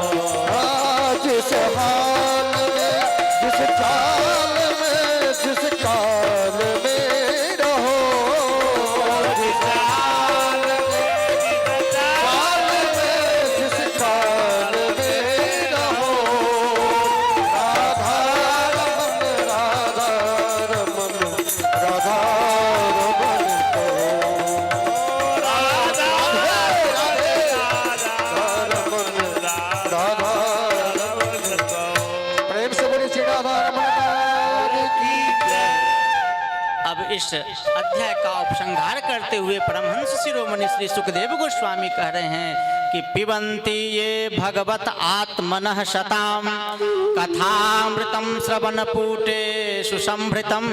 जिस हाल में, जिस चाल में, जिस काल में रहो, जिस हाल में, काल में, जिस काल में रहो, राधा रमन राधा रमन राधा रमन कहो। राधा रमन राधा रमन कहो। प्रेम से बोलिए श्री राधा रमन की जय। अब इस अध्याय का उपसंहार करते हुए परमहंस शिरोमणि श्री सुखदेव गोस्वामी कह रहे हैं कि पिबन्ति ये भगवत आत्मनः शताम कथामृतं श्रवणपूटे सुसंभृतं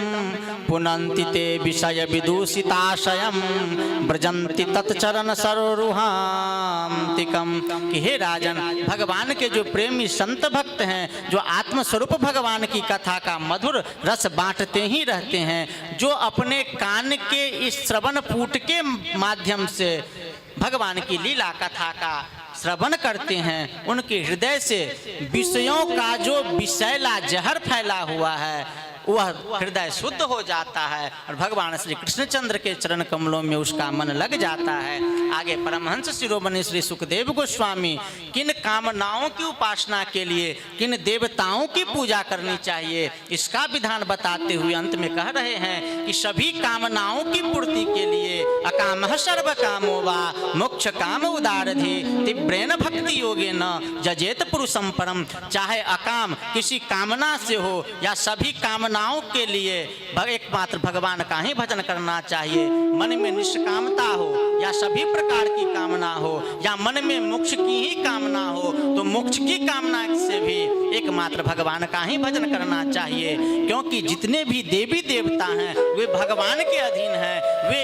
पुनन्ति ते विषय विदूषिताशयं ब्रजन्ति तत्चरण सरोरुहांतिकम। कि हे राजन, भगवान के जो प्रेमी संत भक्त हैं, जो आत्मस्वरूप भगवान की कथा का मधुर रस बांटते ही रहते हैं, जो अपने कान के इस श्रवण पूट के माध्यम से भगवान की लीला कथा का श्रवण करते हैं, उनके हृदय से विषयों का जो विषैला जहर फैला हुआ है वह हृदय शुद्ध हो जाता है और भगवान श्री कृष्णचंद्र के चरण कमलों में उसका मन लग जाता है। आगे परमहंस शिरोमणि श्री सुखदेव गोस्वामी किन कामनाओं की उपासना के लिए, किन देवताओं की पूजा करनी चाहिए, इसका विधान बताते हुए अंत में कह रहे हैं कि सभी कामनाओं की पूर्ति के लिए अकामः सर्व कामो वा मोक्ष काम उदारधि तीव्रेण भक्ति योगेन जजेत पुरुषं परम। चाहे अकाम किसी कामना से हो या सभी कामना कामनाओं के लिए एकमात्र भगवान का ही भजन करना चाहिए। मन में निष्कामता हो या सभी प्रकार की कामना हो या मन में मोक्ष की ही कामना हो, तो मोक्ष की कामना से भी एकमात्र भगवान का ही भजन करना चाहिए। क्योंकि जितने भी देवी देवता हैं वे भगवान के अधीन हैं, वे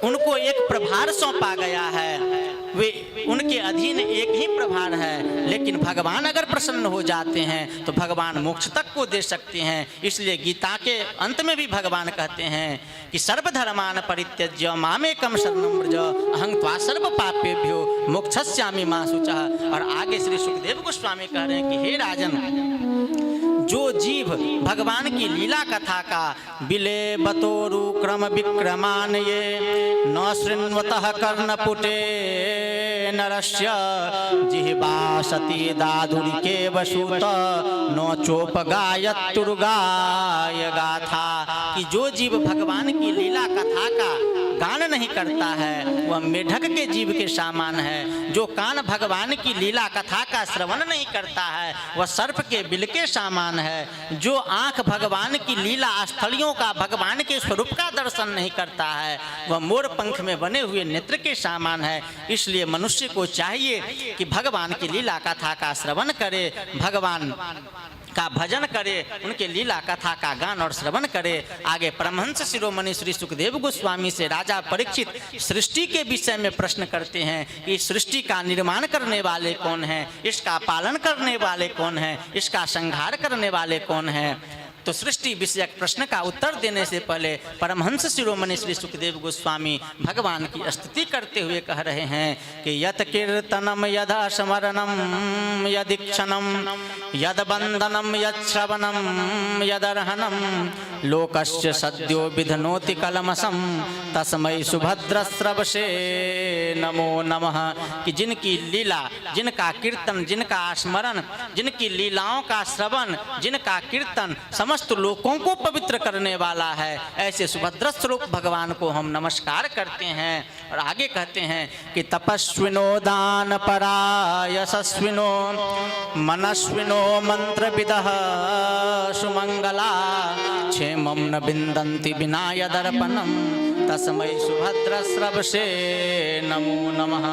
उनको एक प्रभार सौंपा गया है, वे उनके अधीन एक ही प्रभार है। लेकिन भगवान अगर प्रसन्न हो जाते हैं तो भगवान मोक्ष तक को दे सकते हैं। इसलिए गीता के अंत में भी भगवान कहते हैं कि सर्वधर्मान परित्यज्य मामेकं शरणं व्रज अहं त्वा सर्व पापेभ्यो मोक्षयिष्यामि मा शुचः। और आगे श्री सुखदेव गोस्वामी कह रहे हैं कि हे राजन, जो जीव भगवान की लीला कथा का बिले बतोरु क्रम विक्रमान ये न शृण्वतः कर्णपुटे नरस्य जिह्वा सती दादुरिके वसूत न चोपगायत्तुर्गाय गाथा। कि जो जीव भगवान की लीला कथा का गान नहीं करता है वह मेढक के जीव के समान है। जो कान भगवान की लीला कथा का श्रवण नहीं करता है वह सर्प के बिल के समान है। जो आंख भगवान की लीला स्थलियों का भगवान के स्वरूप का दर्शन नहीं करता है वह मोर पंख में बने हुए नेत्र के समान है। इसलिए मनुष्य को चाहिए कि भगवान की लीला कथा का श्रवण करे, भगवान का भजन करे, उनके लीला कथा का गान और श्रवण करे। आगे परमहंस शिरोमणि श्री सुखदेव गोस्वामी से राजा परीक्षित सृष्टि के विषय में प्रश्न करते हैं कि सृष्टि का निर्माण करने वाले कौन हैं, इसका पालन करने वाले कौन हैं, इसका संहार करने वाले कौन हैं। तो सृष्टि विषयक प्रश्न का उत्तर देने से पहले परमहंस शिरोमणि श्री सुखदेव गोस्वामी भगवान की स्तुति करते हुए कह रहे हैं कि यत कीर्तनम यदा स्मरणम यदीक्षणम यद वंदनम यद श्रवणम यदर्हनम लोकस्य सद्यो विधनोति कलमसम तस्मै सुभद्रस्रवसे नमो नमः। कि जिनकी लीला, जिनका कीर्तन, जिनका स्मरण, जिनकी लीलाओं का श्रवण, जिनका कीर्तन समस्त लोकों को पवित्र करने वाला है, ऐसे सुभद्र स्वरूप भगवान को हम नमस्कार करते हैं। और आगे कहते हैं कि तपस्विनो दान परा यशस्विनो मनस्विनो मंत्रविदः सुमंगला क्षेमं न बिंदन्ति विना यदर्पणम तस्मै सुभद्र स्रवसे नमो नमः।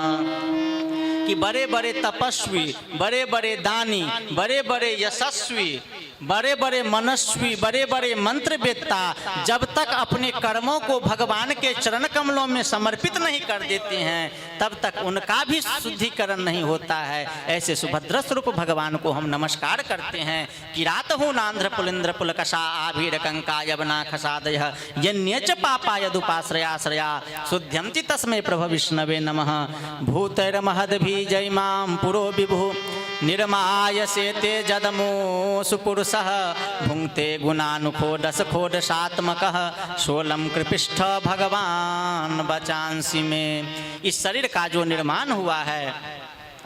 कि बड़े बड़े तपस्वी, बड़े बड़े दानी, बड़े बड़े यशस्वी, बड़े बड़े मनस्वी, बड़े बड़े मंत्र वेत्ता जब तक अपने कर्मों को भगवान के चरण कमलों में समर्पित नहीं कर देते हैं तब तक उनका भी शुद्धिकरण नहीं होता है। ऐसे सुभद्र स्वरूप भगवान को हम नमस्कार करते हैं। कि रात हो नांध्र पुलिंद्र पुलकषा आभीर कंका यवना खसादय यन्यच पापा यदुपाश्रयाश्रया शुद्ध्यन्ति तस्मै प्रभ विष्णवे नमः। भूतैर्महद्भिः जयमां पुरो विभु निर्मायसे ते जदमो सुपुरुषः भुंक्ते गुणानुखोडस खोडसात्मकः सोलम कृपिष्ठ भगवान बचांसी में। इस शरीर का जो निर्माण हुआ है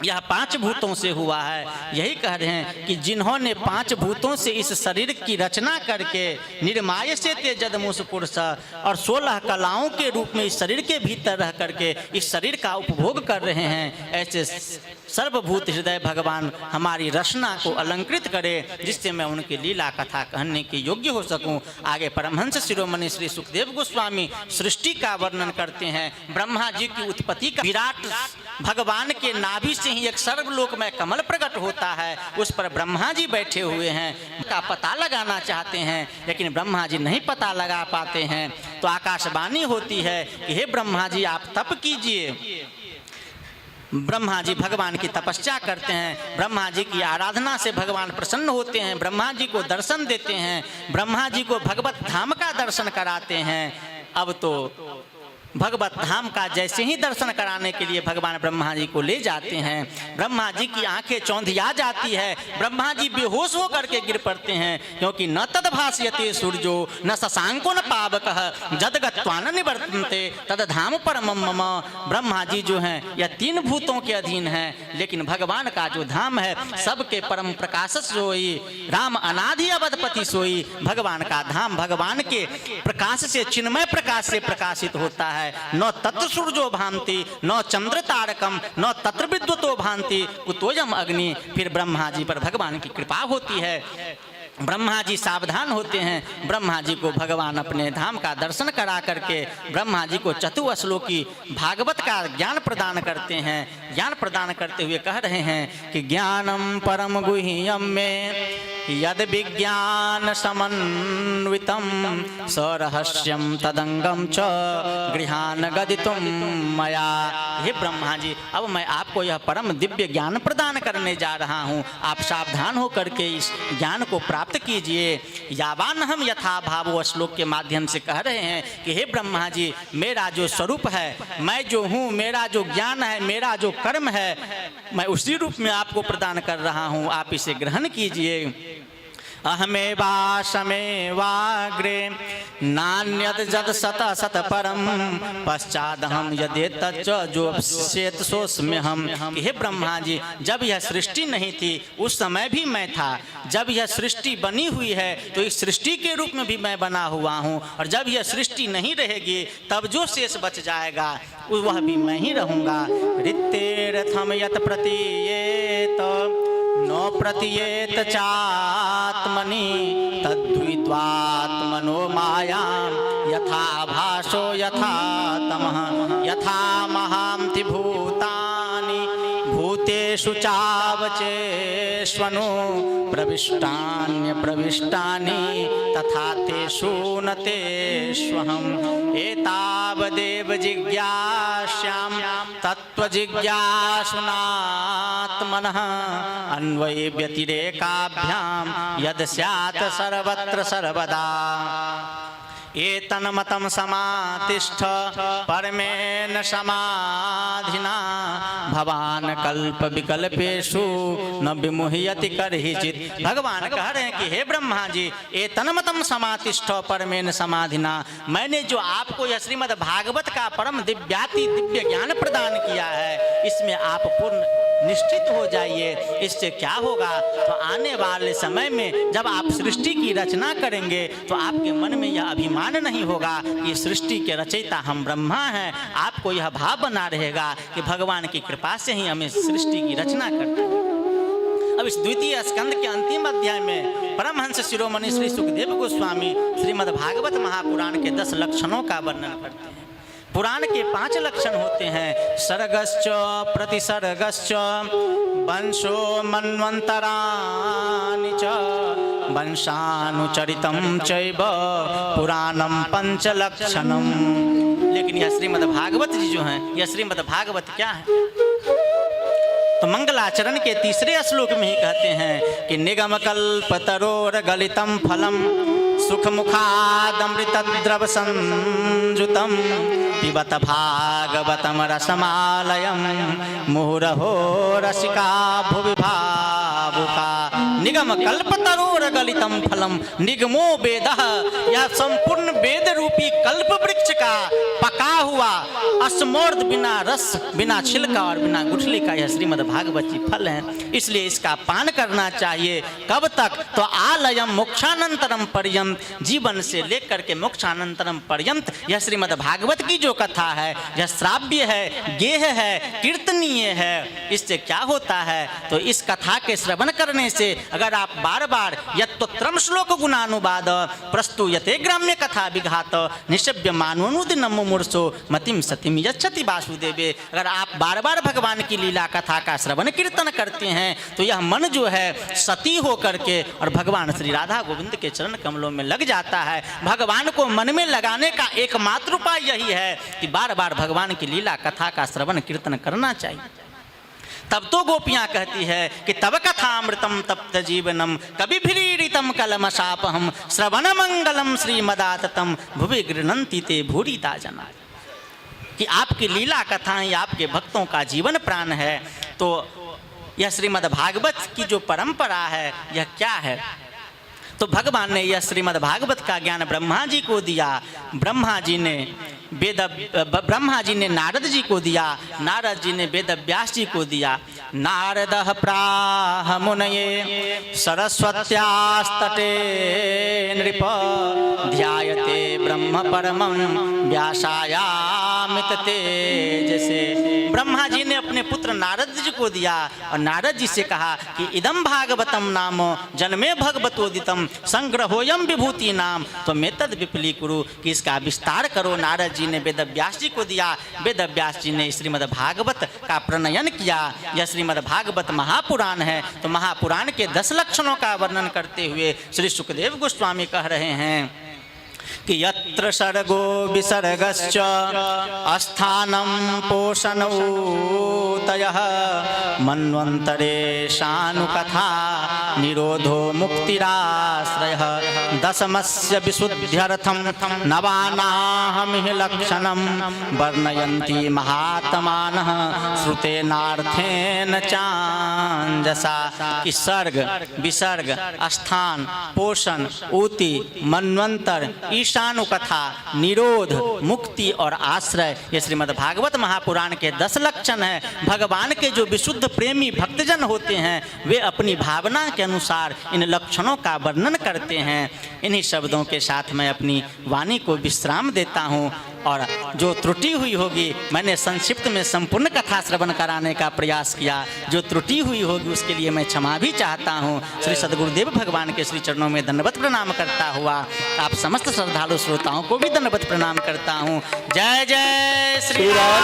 यह 5 भूतों से हुआ है। यही कह रहे हैं कि जिन्होंने 5 भूतों से इस शरीर की रचना करके निर्माय से ते जदमुस पुरुष और 16 कलाओं के रूप में इस शरीर के भीतर रह करके इस शरीर का उपभोग कर रहे हैं, ऐसे सर्वभूत हृदय भगवान हमारी रचना को अलंकृत करे जिससे मैं उनकी लीला कथा कहने के योग्य हो सकूं। आगे परमहंस शिरोमणि श्री सुखदेव गोस्वामी सृष्टि का वर्णन करते हैं। ब्रह्मा जी की उत्पत्ति का विराट भगवान के नाभि से ही एक सर्वलोक में कमल प्रकट होता है, उस पर ब्रह्मा जी बैठे हुए हैं। का पता लगाना चाहते हैं लेकिन ब्रह्मा जी नहीं पता लगा पाते हैं। तो आकाशवाणी होती है कि हे ब्रह्मा जी आप तप कीजिए। ब्रह्मा जी भगवान की तपस्या करते हैं, ब्रह्मा जी की आराधना से भगवान प्रसन्न होते हैं, ब्रह्मा जी को दर्शन देते हैं, ब्रह्मा जी को भगवत धाम का दर्शन कराते हैं। अब तो भगवत धाम का जैसे ही दर्शन कराने के लिए भगवान ब्रह्मा जी को ले जाते हैं, ब्रह्मा जी की आंखें चौंधिया जाती है, ब्रह्मा जी बेहोश होकर के गिर पड़ते हैं। क्योंकि न तद्भास्यते सूर्यो न शशांको न पावकः जदगत्वा न निवर्तन्ते तद धाम परमं मम। ब्रह्मा जी जो हैं यह 3 भूतों के अधीन हैं, लेकिन भगवान का जो धाम है सबके परम प्रकाश सोई, राम अनादि अवधपति सोई। भगवान का धाम भगवान के प्रकाश से, चिन्मय प्रकाश से प्रकाशित होता है। न तत्र सूर्यो भांति न चंद्र तारकम न तत्र विद्युतो भांति कुतोयम अग्नि। फिर ब्रह्मा जी पर भगवान की कृपा होती है। ब्रह्मा जी सावधान होते हैं। ब्रह्मा जी को भगवान अपने धाम का दर्शन करा करके ब्रह्मा जी को चतुश्लोकी भागवत का ज्ञान प्रदान करते हैं। ज्ञान प्रदान करते हुए कह रहे हैं कि ज्ञानम परम गुह्यम में यद विज्ञान समन्वितम सरहस्यम तदंगम च गृहान गदितुम मया। हे ब्रह्मा जी, अब मैं आपको यह परम दिव्य ज्ञान प्रदान करने जा रहा हूँ। आप सावधान होकर के इस ज्ञान को प्राप्त कीजिए। यावान हम यथा भावो श्लोक के माध्यम से कह रहे हैं कि हे ब्रह्मा जी, मेरा जो स्वरूप है, मैं जो हूँ, मेरा जो ज्ञान है, मेरा जो कर्म है, मैं उसी रूप में आपको प्रदान कर रहा हूँ। आप इसे ग्रहण कीजिए। अहमेवाशमेवाग्रे नान्यद जद सत सत परम पश्चादहम यदि तच्च जो शेत सोस्म्य हम। हे ब्रह्मा जी, जब यह सृष्टि नहीं थी उस समय भी मैं था। जब यह सृष्टि बनी हुई है तो इस सृष्टि के रूप में भी मैं बना हुआ हूँ, और जब यह सृष्टि नहीं रहेगी तब जो शेष बच जाएगा वह भी मैं ही रहूँगा। ऋतेरथम यत प्रतीयेत नो प्रतीयेत चात्मनि तद्विद्वात्मनो मायां यथा भासो यथा तमः यथा महांति भूतानि भूतेषु चावचेष्वनु प्रविष्टान्य प्रविष्टानि तथा तेषु न तेष्वहम्। एतावदेव जिज्ञास्याम तत्त्वजिज्ञासुनात्मनः अन्वये व्यतिरेकाभ्यां यद स्यात् सर्वत्र सर्वदा। एतन्मतं समातिष्ठ परमेन समाधिना भवान कल्प विकल्पेषु न विमुह्यति करहिचित्। भगवान कह रहे हैं कि हे ब्रह्मा जी, एतन्मतं समातिष्ठ परमेन समाधिना, मैंने जो आपको यह श्रीमद् भागवत का परम दिव्याति दिव्य ज्ञान प्रदान किया है, इसमें आप पूर्ण निश्चित हो जाइए। इससे क्या होगा, तो आने वाले समय में जब आप सृष्टि की रचना करेंगे तो आपके मन में यह अभिमान नहीं होगा कि सृष्टि के रचयिता हम ब्रह्मा हैं। आपको यह भाव बना रहेगा कि भगवान की कृपा से ही हमें सृष्टि की रचना करते हैं। अब इस द्वितीय स्कंद के अंतिम अध्याय में परमहंस शिरोमणि श्री सुखदेव गोस्वामी श्रीमद् भागवत महापुराण के 10 लक्षणों का वर्णन करते हैं। पुराण के 5 लक्षण होते हैं। सर्गश्च प्रतिसर्गश्च वंशो मन्वन्तराणि च वंशानुचरितं चैव पुराणं 5 लक्षणम। लेकिन यह श्रीमद् भागवत जी जो हैं, यह श्रीमद् भागवत क्या है, तो मंगलाचरण के 3रे श्लोक में ही कहते हैं कि निगम कल्प तरोर गलितम फलम सुख मुखादमृतद्रव संजुतम पिबत भागवतम रसमालयम मुहुरहो रसिका भुवि भावुका। निगम कल्प तरोर गलितम फलम, निगमो वेदः, यह संपूर्ण वेद रूपी कल्प वृक्ष का पका हुआ अस्मोर्ध बिना रस बिना छिलका और बिना गुठली का यह श्रीमद् भागवत जी फल है। इसलिए इसका पान करना चाहिए। कब तक, तो आलयम मोक्षानंतरम पर्यंत, जीवन से लेकर के मोक्षानंतरम पर्यंत यह श्रीमद् भागवत की जो कथा है यह श्राव्य है, गेह है, कीर्तनीय है। इससे क्या होता है, तो इस कथा के श्रवण करने से अगर आप बार बार यत्तोत्रम श्लोक गुणानुवाद प्रस्तुयते ग्राम्य कथा विघात निशब्य मानवनुदिनम मुमूर्षो मतिम सतिम यच्छति वासुदेवे, अगर आप बार बार भगवान की लीला कथा का श्रवण कीर्तन करते हैं तो यह मन जो है सती हो करके और भगवान श्री राधा गोविंद के चरण कमलों में लग जाता है। भगवान को मन में लगाने का एकमात्र उपाय यही है कि बार बार भगवान की लीला कथा का श्रवण कीर्तन करना चाहिए। तब तो गोपियां कहती है कि तब कथामृतम तप्त जीवनम कवि भीरितम कलमशापहम श्रवण मंगलम श्रीमदाततम भुवि गृह्णन्ति ते भूरिता जना, कि आपकी लीला कथाएं आपके भक्तों का जीवन प्राण है। तो यह श्रीमद् भागवत की जो परंपरा है यह क्या है, तो भगवान ने यह श्रीमद् भागवत का ज्ञान ब्रह्मा जी को दिया। ब्रह्मा जी ने नारद जी को दिया, नारद जी ने वेद व्यास जी को दिया। नारद प्राह मुनये सरस्वत्यास्तटे नृप ध्यायते ब्रह्म परमं व्यासायामित तेज से। ब्रह्मा जी ने अपने पुत्र नारद जी को दिया और नारद जी से कहा कि इदम भागवतम नाम जन्मे भगवतोदितम संग्रहोयम विभूति नाम तो मैं तद विपली कुरु, कि इसका विस्तार करो। नारद जी ने वेद व्यास जी को दिया। वेद व्यास जी ने श्रीमद् भागवत का प्रणयन किया। यह श्रीमद् भागवत महापुराण है। तो महापुराण के 10 लक्षणों का वर्णन करते हुए श्री सुखदेव गोस्वामी कह रहे हैं कि यत्र सर्गो विसर्गश्च अस्थानं पोषणोतयः मन्वन्तरेशानुकथा निरोधो मुक्तिराश्रयः दशमस्य विशुद्ध्यर्थं नवानाहमिह लक्षणं वर्णयन्ति महात्मानः श्रुतेनार्थेन चाञ्जसा। कि सर्ग विसर्ग स्थान पोषण ऊति मनवंतर ईशानु कथा निरोध मुक्ति और आश्रय, ये श्रीमद् भागवत महापुराण के 10 लक्षण हैं। भगवान के जो विशुद्ध प्रेमी भक्तजन होते हैं वे अपनी भावना के अनुसार इन लक्षणों का वर्णन करते हैं। इन्हीं शब्दों के साथ मैं अपनी वाणी को विश्राम देता हूँ और जो त्रुटि हुई होगी, मैंने संक्षिप्त में संपूर्ण कथा श्रवण कराने का प्रयास किया। जो त्रुटि हुई होगी उसके लिए मैं क्षमा भी चाहता हूँ। श्री सद्गुरुदेव भगवान के श्री चरणों में दंडवत प्रणाम करता हुआ आप समस्त श्रद्धालु श्रोताओं को भी दंडवत प्रणाम करता हूँ। जय जय श्री राम।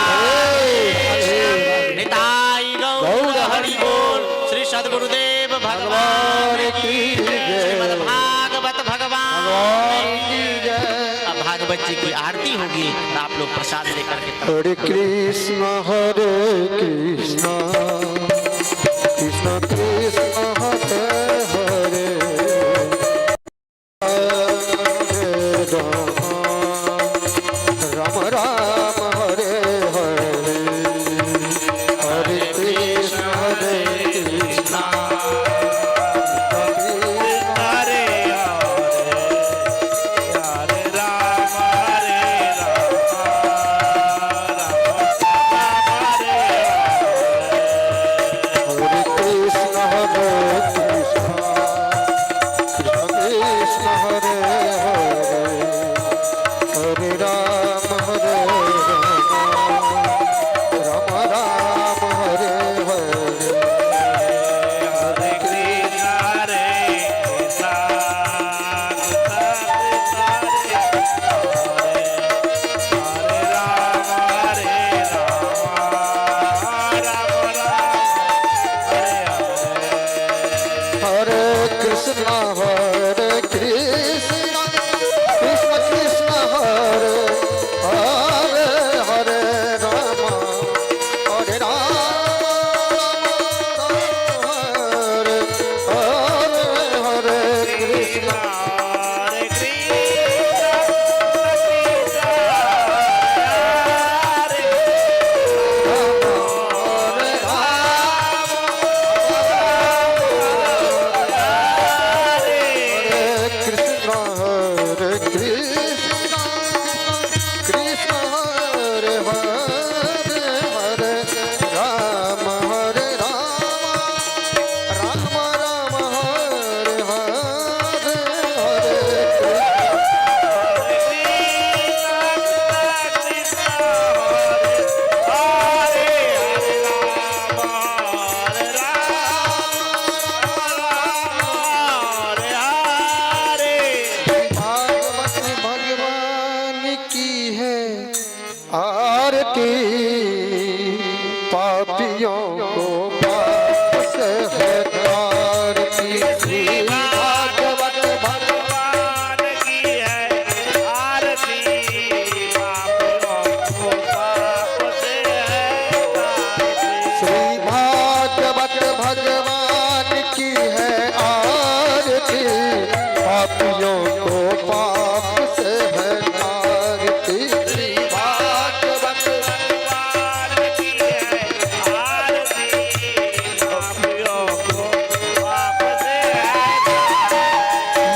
निताई गौर हरि बोल। श्री सद्गुरुदेव भगवान की जय। भागवत भगवान की जय। अब भागवत जी की आरती होगी और आप लोग प्रसाद लेकर के हरे कृष्ण कृष्ण कृष्ण हरे हरे राम राम हरे हरे हरे कृष्ण कृष्ण हरे हरे राम हरे हरे कृष्ण कृष्ण कृष्ण हरे हरे हरे राम राम राम हरे हरे हरे कृष्ण हरे कृष्ण हरे राम राम हरे कृष्ण कृष्ण कृष्ण हरे हरे हरे राम हरे हरे हरे कृष्ण हरे कृष्ण पापियों को पाप से हटार की श्री भागवत भगवान की है आरती पापियों को पाप से है श्री भागवत भगवान की है आरती पापियों को पाप से हटारती श्री भागवत भगवान की है आरती पापियों को पाप से है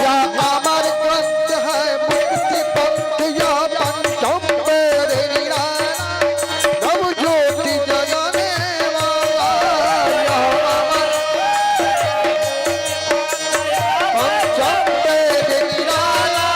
या अमर ग्रंथ है मुक्ति पंथ या पंचम पेर निराला नव ज्योति जगाने वाला या अमर पंचम पेर निराला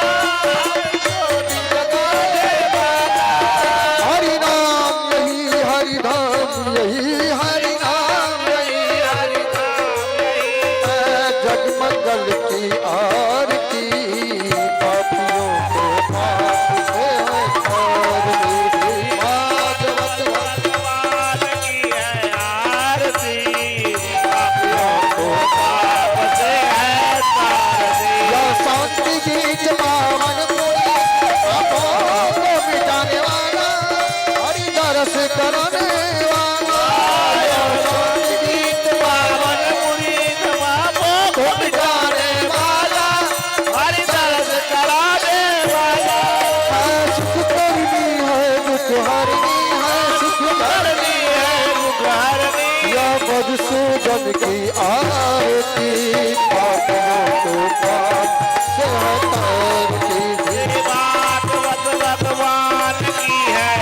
मधुसूदन की आरती पापियों को पाप से हटाती श्री भागवत भगवान की है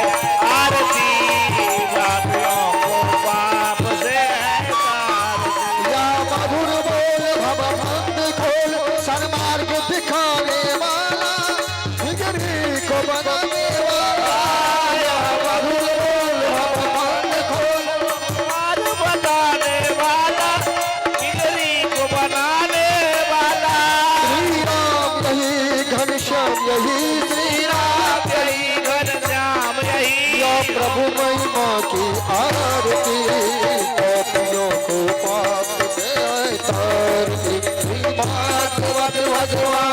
आरती पापियों को पाप से हटाती। या मधुर बोल भवबंद खोल सन्मार्ग दिखाने वाला बिगड़ी को बनाने वाला या मधुर बोल भवबंद खोल मार्ग बताने वाला बिगड़ी को बनाने वाला। श्री राम यही घनश्याम यही श्री राम यही घनश्याम यही या प्रभु महिमा की आरती पापियों को पाप से तारती श्री भागवत भगवान